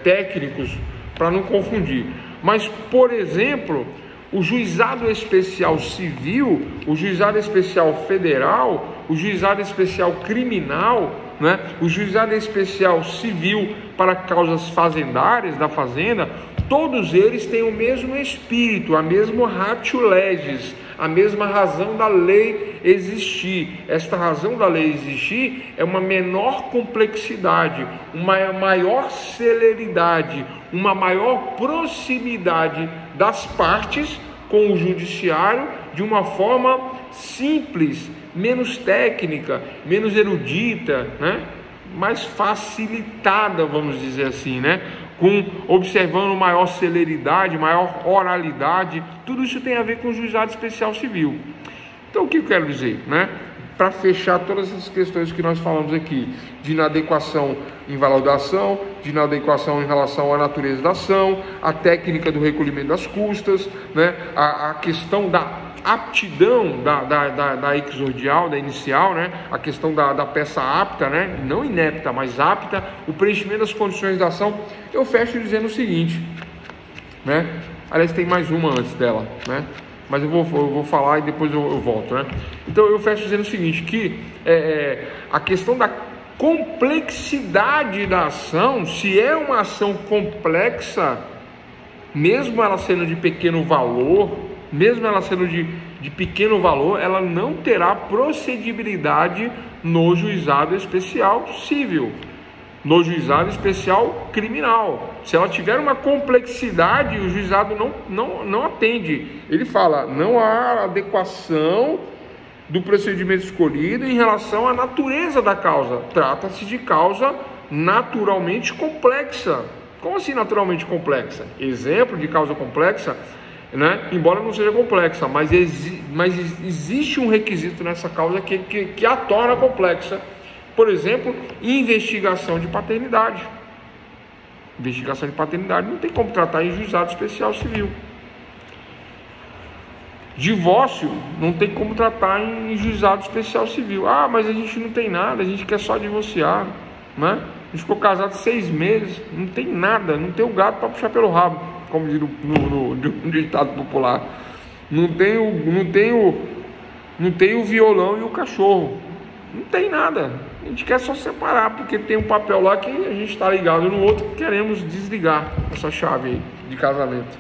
técnicos para não confundir. Mas, por exemplo, o juizado especial civil, o juizado especial federal, o juizado especial criminal, né? O juizado especial civil para causas fazendárias da fazenda, todos eles têm o mesmo espírito, a mesma ratio legis, a mesma razão da lei existir. Esta razão da lei existir é uma menor complexidade, uma maior celeridade, uma maior proximidade das partes com o judiciário, de uma forma simples, menos técnica, menos erudita, né? Mais facilitada, vamos dizer assim, né? Observando maior celeridade, maior oralidade. Tudo isso tem a ver com o juizado especial civil. Então, o que eu quero dizer, né? Para fechar todas essas questões que nós falamos aqui, de inadequação em valor da ação, de inadequação em relação à natureza da ação, a técnica do recolhimento das custas, né? A questão da aptidão da exordial, da inicial, né? A questão da peça apta, né? Não inepta, mas apta, o preenchimento das condições da ação. Eu fecho dizendo o seguinte, né? Aliás, tem mais uma antes dela, né? Mas eu vou falar e depois eu volto, né? Então eu fecho dizendo o seguinte, que a questão da complexidade da ação, se é uma ação complexa, mesmo ela sendo de pequeno valor, ela não terá procedibilidade no juizado especial civil, no juizado especial criminal. Se ela tiver uma complexidade, o juizado não atende. Ele fala, não há adequação do procedimento escolhido em relação à natureza da causa. Trata-se de causa naturalmente complexa. Como assim naturalmente complexa? Exemplo de causa complexa, né? Embora não seja complexa, mas existe um requisito nessa causa que a torna complexa. Por exemplo, investigação de paternidade. Investigação de paternidade não tem como tratar em juizado especial civil. Divórcio não tem como tratar em juizado especial civil. Ah, mas a gente não tem nada, a gente quer só divorciar, né? A gente ficou casado 6 meses, não tem nada, não tem o gato para puxar pelo rabo, como diz no ditado popular. Não tem o violão e o cachorro. Não tem nada. A gente quer só separar, porque tem um papel lá que a gente está ligado no outro, queremos desligar essa chave aí de casamento.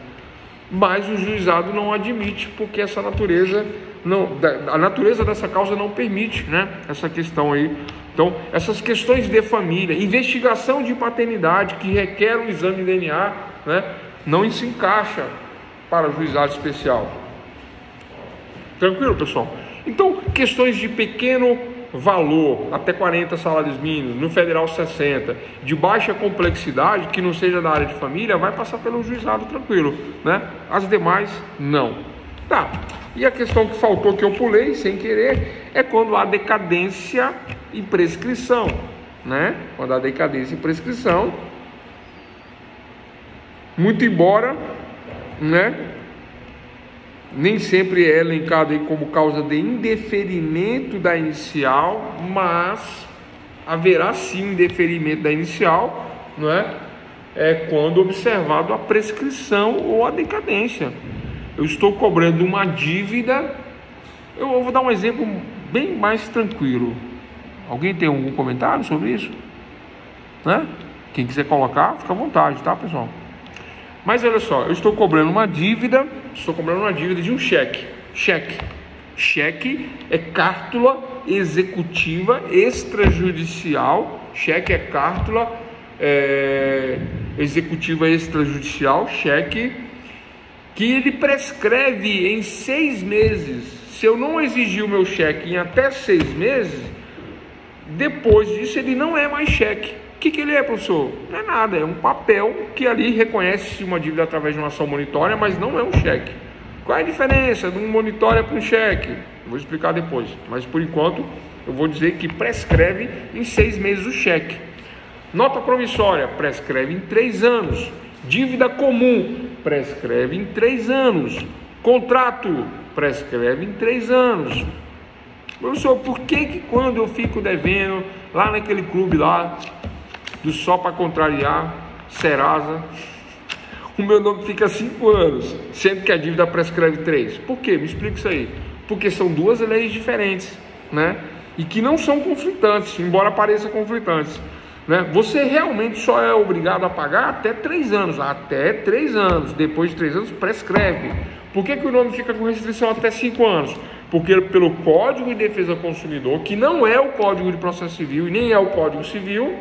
Mas o juizado não admite, porque essa natureza a natureza dessa causa não permite, né, essa questão aí. Então, essas questões de família, investigação de paternidade que requer um exame de DNA, né, não se encaixa para o juizado especial. Tranquilo, pessoal? Então, questões de pequeno valor, até 40 salários mínimos, no federal 60, de baixa complexidade, que não seja da área de família, vai passar pelo juizado tranquilo, né? As demais, não. Tá, e a questão que faltou, que eu pulei sem querer, é quando há decadência e prescrição, né? Quando há decadência e prescrição, muito embora, né, nem sempre é elencado aí como causa de indeferimento da inicial, mas haverá sim indeferimento da inicial, não é? Quando observado a prescrição ou a decadência. Eu estou cobrando uma dívida, eu vou dar um exemplo bem mais tranquilo. Alguém tem algum comentário sobre isso? Né? Quem quiser colocar, fica à vontade, tá, pessoal? Mas olha só, eu estou cobrando uma dívida de um cheque Cheque é cártula executiva extrajudicial. Cheque é cártula executiva extrajudicial. Cheque que ele prescreve em 6 meses. Se eu não exigir o meu cheque em até 6 meses, depois disso ele não é mais cheque. O que ele é, professor? Não é nada, é um papel que ali reconhece uma dívida através de uma ação monitória, mas não é um cheque. Qual é a diferença de um monitória para um cheque? Vou explicar depois, mas por enquanto eu vou dizer que prescreve em 6 meses o cheque. Nota promissória, prescreve em 3 anos. Dívida comum, prescreve em 3 anos. Contrato, prescreve em 3 anos. Professor, por que quando eu fico devendo lá naquele clube lá, do Só Para Contrariar, Serasa, o meu nome fica 5 anos, sendo que a dívida prescreve 3? Por quê? Me explica isso aí. Porque são 2 leis diferentes, né? E que não são conflitantes, embora pareçam conflitantes, né? Você realmente só é obrigado a pagar até 3 anos. Até 3 anos. Depois de 3 anos, prescreve. Por que o nome fica com restrição até 5 anos? Porque pelo Código de Defesa do Consumidor, que não é o Código de Processo Civil e nem é o Código Civil,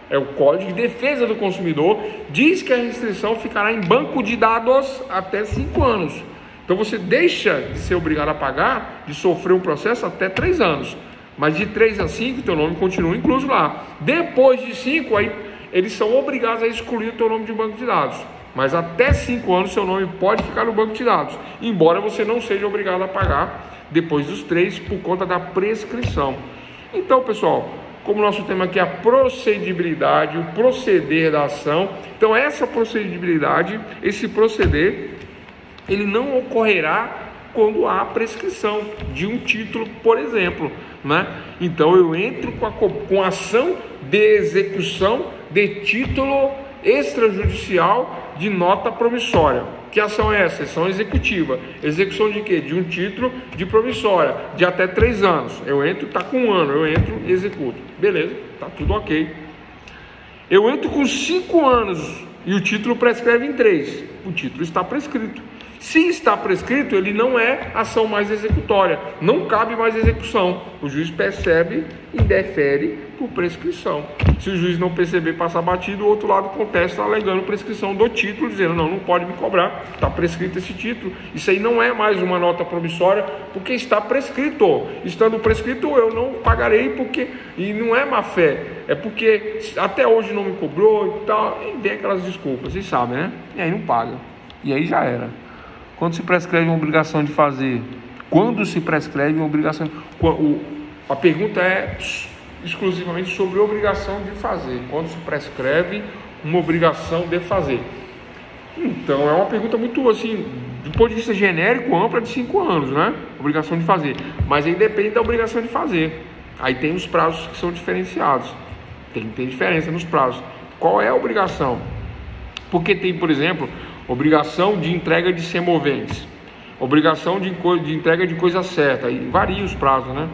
é o Código de Defesa do Consumidor, diz que a restrição ficará em banco de dados até 5 anos. Então você deixa de ser obrigado a pagar, de sofrer um processo até 3 anos. Mas de 3 a 5, teu nome continua incluso lá. Depois de 5, aí eles são obrigados a excluir o teu nome de banco de dados. Mas até 5 anos, seu nome pode ficar no banco de dados, embora você não seja obrigado a pagar depois dos 3 por conta da prescrição. Então, pessoal, como nosso tema aqui é a procedibilidade, o proceder da ação, então essa procedibilidade, esse proceder, ele não ocorrerá quando há prescrição de um título, por exemplo, né? Então eu entro com a ação de execução de título extrajudicial de nota promissória. Que ação é essa? Ação executiva. Execução de quê? De um título de promissória, de até 3 anos. Eu entro, está com 1 ano, eu entro e executo. Beleza, está tudo ok. Eu entro com 5 anos e o título prescreve em 3. O título está prescrito. Se está prescrito, ele não é ação mais executória, não cabe mais execução. O juiz percebe e defere por prescrição. Se o juiz não perceber, passar batido, o outro lado contesta alegando prescrição do título, dizendo não pode me cobrar, está prescrito esse título. Isso aí não é mais uma nota promissória, porque está prescrito. Estando prescrito, eu não pagarei, porque, e não é má fé, é porque até hoje não me cobrou e tal, e vem aquelas desculpas, vocês sabem, né? E aí não paga, e aí já era. Quando se prescreve uma obrigação de fazer? Quando se prescreve uma obrigação? A pergunta é exclusivamente sobre obrigação de fazer. Quando se prescreve uma obrigação de fazer? Então, é uma pergunta muito, assim, do ponto de vista genérico, ampla, de 5 anos, né? Obrigação de fazer. Mas aí depende da obrigação de fazer. Aí tem os prazos que são diferenciados. Tem diferença nos prazos. Qual é a obrigação? Porque tem, por exemplo, obrigação de entrega de semoventes, obrigação de entrega de coisa certa, e varia os prazos, né?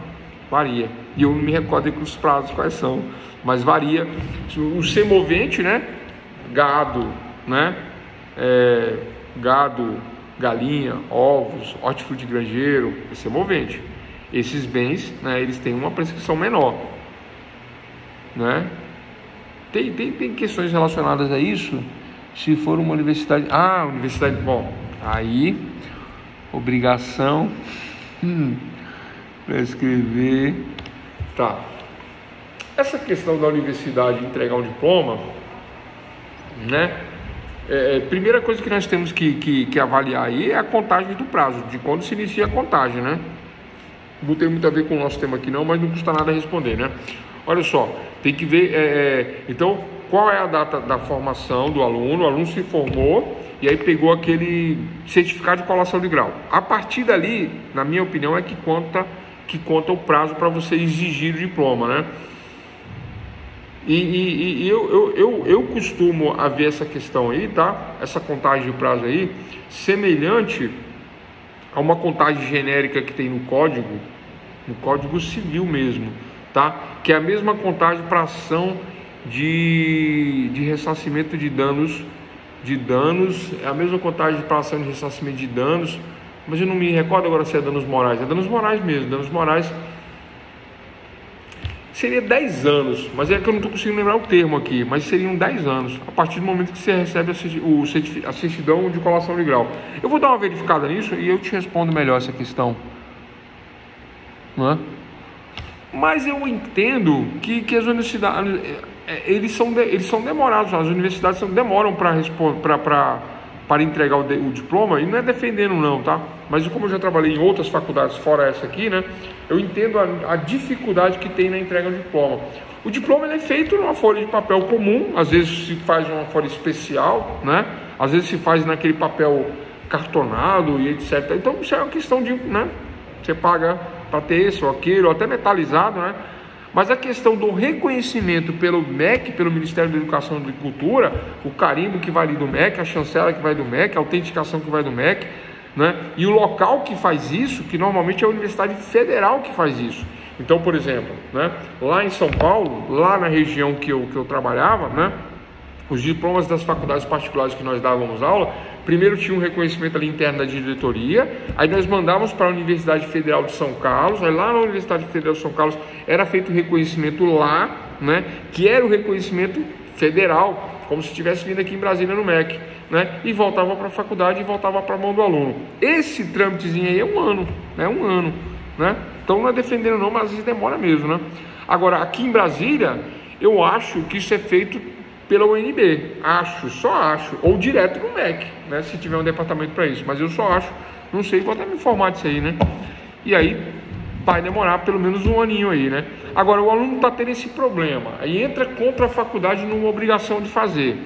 Varia, e eu não me recordo aqui os prazos quais são, mas varia. O semovente, né? Gado, né? Gado, galinha, ovos, hortifruti granjeiro, é semovente. Esses bens, né? Eles têm uma prescrição menor, né? Tem questões relacionadas a isso. Se for uma universidade... universidade... Bom, aí... Obrigação... Prescrever... Tá. Essa questão da universidade entregar um diploma, né? Primeira coisa que nós temos que avaliar aí é a contagem do prazo, de quando se inicia a contagem, né? Não tem muito a ver com o nosso tema aqui não, mas não custa nada responder, né? Olha só, tem que ver... Então... Qual é a data da formação do aluno? O aluno se formou e aí pegou aquele certificado de colação de grau. A partir dali, na minha opinião, é que conta o prazo para você exigir o diploma, né? E eu costumo ver essa questão aí, tá? Essa contagem de prazo aí, semelhante a uma contagem genérica que tem no Código Civil mesmo, tá? Que é a mesma contagem para ação de ressarcimento de danos, é a mesma contagem para ação de ressarcimento de danos mas eu não me recordo agora se é danos morais. É danos morais mesmo, danos morais. Seria 10 anos, mas é que eu não estou conseguindo lembrar o termo aqui, mas seriam 10 anos, a partir do momento que você recebe a certidão de colação de grau. Eu vou dar uma verificada nisso e eu te respondo melhor essa questão. Não é? Mas eu entendo que as universidades, eles são demorados, as universidades demoram para entregar o diploma, e não é defendendo não, tá? Mas como eu já trabalhei em outras faculdades fora essa aqui, né? Eu entendo a dificuldade que tem na entrega do diploma. O diploma ele é feito numa folha de papel comum, às vezes se faz uma folha especial, né? Às vezes se faz naquele papel cartonado e etc. Então isso é uma questão de, né? Você paga para ter esse ou aquele, ou até metalizado, né? Mas a questão do reconhecimento pelo MEC, pelo Ministério da Educação e Cultura, o carimbo que vai ali do MEC, a chancela que vai do MEC, a autenticação que vai do MEC, né? E o local que faz isso, que normalmente é a Universidade Federal que faz isso. Então, por exemplo, né? Lá em São Paulo, lá na região que eu trabalhava, né? Os diplomas das faculdades particulares que nós dávamos aula, primeiro tinha um reconhecimento ali interno da diretoria, aí nós mandávamos para a Universidade Federal de São Carlos, aí lá na Universidade Federal de São Carlos era feito o reconhecimento lá, né, que era o reconhecimento federal, como se tivesse vindo aqui em Brasília no MEC, né, e voltava para a faculdade e voltava para a mão do aluno. Esse trâmitezinho aí é um ano, né? Então não é defendendo não, mas às vezes demora mesmo, né? Agora, aqui em Brasília, eu acho que isso é feito pela UNB, só acho, ou direto no MEC, né, se tiver um departamento para isso, mas eu só acho, não sei, vou até me informar disso aí, né, e aí vai demorar pelo menos um aninho aí, né. Agora o aluno está tendo esse problema, aí entra contra a faculdade numa obrigação de fazer,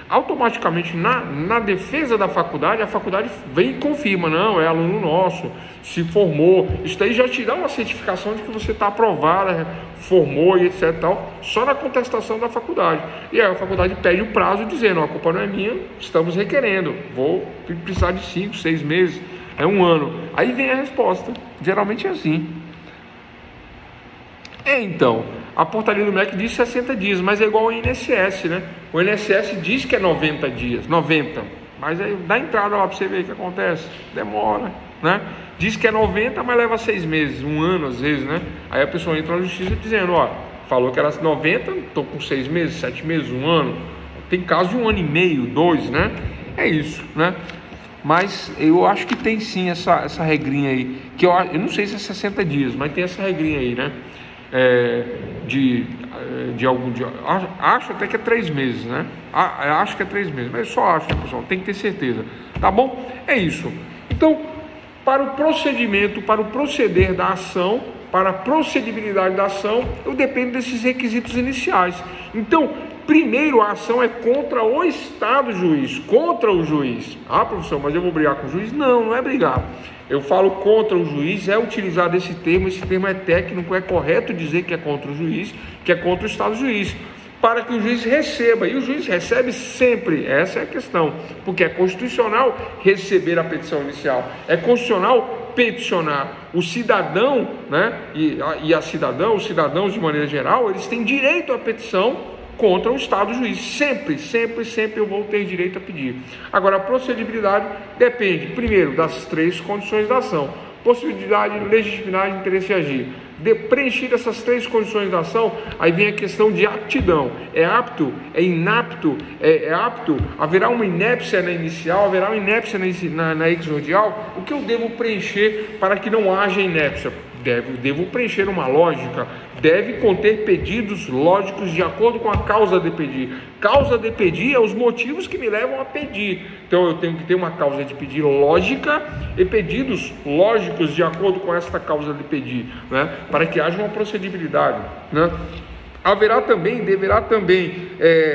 automaticamente na defesa da faculdade, a faculdade vem e confirma, não, é aluno nosso, se formou, isso daí já te dá uma certificação de que você está aprovado, formou e etc tal, só na contestação da faculdade, e aí a faculdade pede o prazo dizendo, a culpa não é minha, estamos requerendo, vou precisar de 5, 6 meses, é um ano, aí vem a resposta, geralmente é assim. Então, a portaria do MEC diz 60 dias, mas é igual ao INSS, né? O INSS diz que é 90 dias, 90, mas aí dá entrada lá para você ver o que acontece, demora, né? Diz que é 90, mas leva 6 meses, um ano às vezes, né? Aí a pessoa entra na justiça dizendo, ó, falou que era 90, estou com 6 meses, 7 meses, um ano, tem caso de 1 ano e meio, 2, né? É isso, né? Mas eu acho que tem sim essa regrinha aí, que eu não sei se é 60 dias, mas tem essa regrinha aí, né? Acho até que é 3 meses, né? Acho que é 3 meses, mas eu só acho, pessoal, tem que ter certeza, tá bom? É isso. Então, para o procedimento, para o proceder da ação, para a procedibilidade da ação, eu dependo desses requisitos iniciais. Então, primeiro a ação é contra o Estado juiz, contra o juiz. Ah, professor, mas eu vou brigar com o juiz? Não, não é brigar. Eu falo contra o juiz, é utilizado esse termo é técnico, é correto dizer que é contra o juiz, que é contra o Estado juiz, para que o juiz receba, e o juiz recebe sempre, essa é a questão, porque é constitucional receber a petição inicial, é constitucional peticionar. O cidadão, né, e a cidadã, os cidadãos de maneira geral, eles têm direito à petição contra o Estado juiz, sempre eu vou ter direito a pedir. Agora, a procedibilidade depende, primeiro, das 3 condições da ação: possibilidade, legitimidade, interesse de agir. Preenchidas essas 3 condições da ação, aí vem a questão de aptidão. É apto? É inapto? É apto? Haverá uma inépcia na inicial? Haverá uma inépcia na exordial? O que eu devo preencher para que não haja inépcia? Devo preencher uma lógica, deve conter pedidos lógicos de acordo com a causa de pedir. Causa de pedir é os motivos que me levam a pedir. Então eu tenho que ter uma causa de pedir lógica e pedidos lógicos de acordo com esta causa de pedir, né? Para que haja uma procedibilidade, né? Deverá também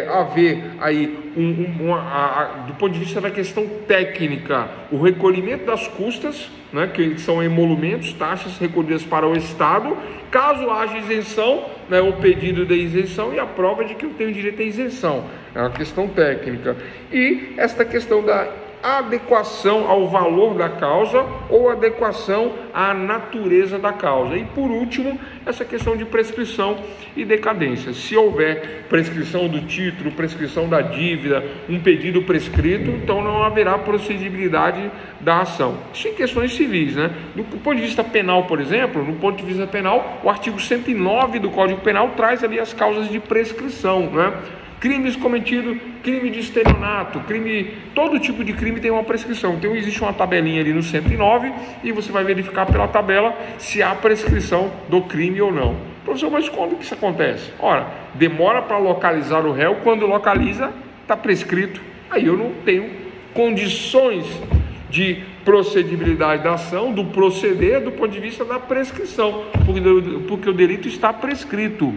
haver aí, do ponto de vista da questão técnica, o recolhimento das custas, né, que são emolumentos, taxas recolhidas para o Estado, caso haja isenção, né, o pedido de isenção e a prova de que eu tenho direito à isenção, é uma questão técnica. E esta questão da adequação ao valor da causa ou adequação à natureza da causa. E por último, essa questão de prescrição e decadência. Se houver prescrição do título, prescrição da dívida, um pedido prescrito, então não haverá procedibilidade da ação. Isso em questões civis, né? Do ponto de vista penal, por exemplo, no ponto de vista penal, o artigo 109 do Código Penal traz ali as causas de prescrição, né? Crimes cometidos, crime de estelionato, todo tipo de crime tem uma prescrição. Então existe uma tabelinha ali no 109 e você vai verificar pela tabela se há prescrição do crime ou não. Professor, mas quando que isso acontece? Ora, demora para localizar o réu, quando localiza, está prescrito. Aí eu não tenho condições de procedibilidade da ação, do proceder, do ponto de vista da prescrição, porque o delito está prescrito.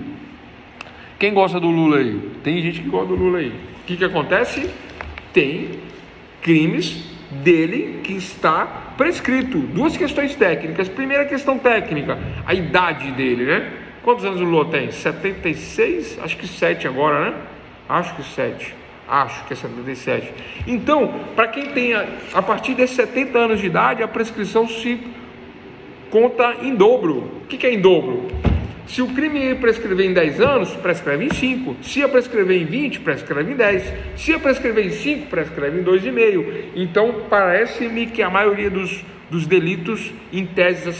Quem gosta do Lula aí? Tem gente que gosta do Lula aí. O que acontece? Tem crimes dele que está prescrito. Duas questões técnicas. Primeira questão técnica, a idade dele, né? Quantos anos o Lula tem? 76? Acho que 7 agora, né? Acho que 7. Acho que é 77. Então, para quem tem a partir de 70 anos de idade, a prescrição se conta em dobro. O que é em dobro? Se o crime prescrever em 10 anos, prescreve em 5. Se prescrever em 20, prescreve em 10. Se prescrever em 5, prescreve em 2,5. Então, parece-me que a maioria dos delitos, em tese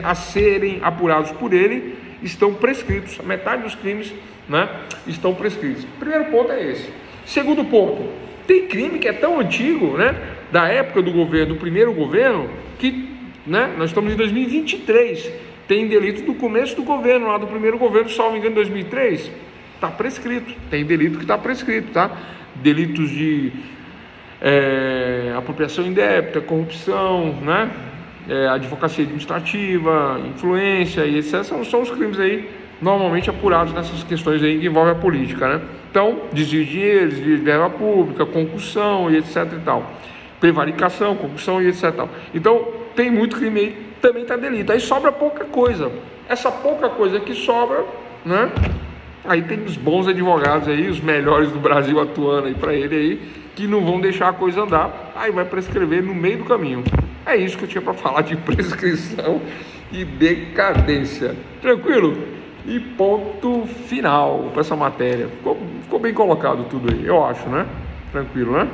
a serem apurados por ele, estão prescritos. A metade dos crimes, né, estão prescritos. Primeiro ponto é esse. Segundo ponto, tem crime que é tão antigo, né, da época do primeiro governo, que, né, nós estamos em 2023. Tem delito do começo do governo, lá do primeiro governo, salvo engano, em 2003, está prescrito. Tem delito que está prescrito, tá? Delitos de apropriação indébita, corrupção, né? Advocacia administrativa, influência e etc. São os crimes aí normalmente apurados nessas questões aí que envolvem a política, né? Então, desvio de dinheiro, desvio de verba pública, concussão e etc e tal. Prevaricação, concussão e etc e tal. Então, tem muito crime aí, também está delito. Aí sobra pouca coisa. Essa pouca coisa que sobra, né? Aí tem os bons advogados aí, os melhores do Brasil atuando aí para ele aí, que não vão deixar a coisa andar. Aí vai prescrever no meio do caminho. É isso que eu tinha para falar de prescrição e decadência. Tranquilo? E ponto final para essa matéria. Ficou bem colocado tudo aí, eu acho, né? Tranquilo, né?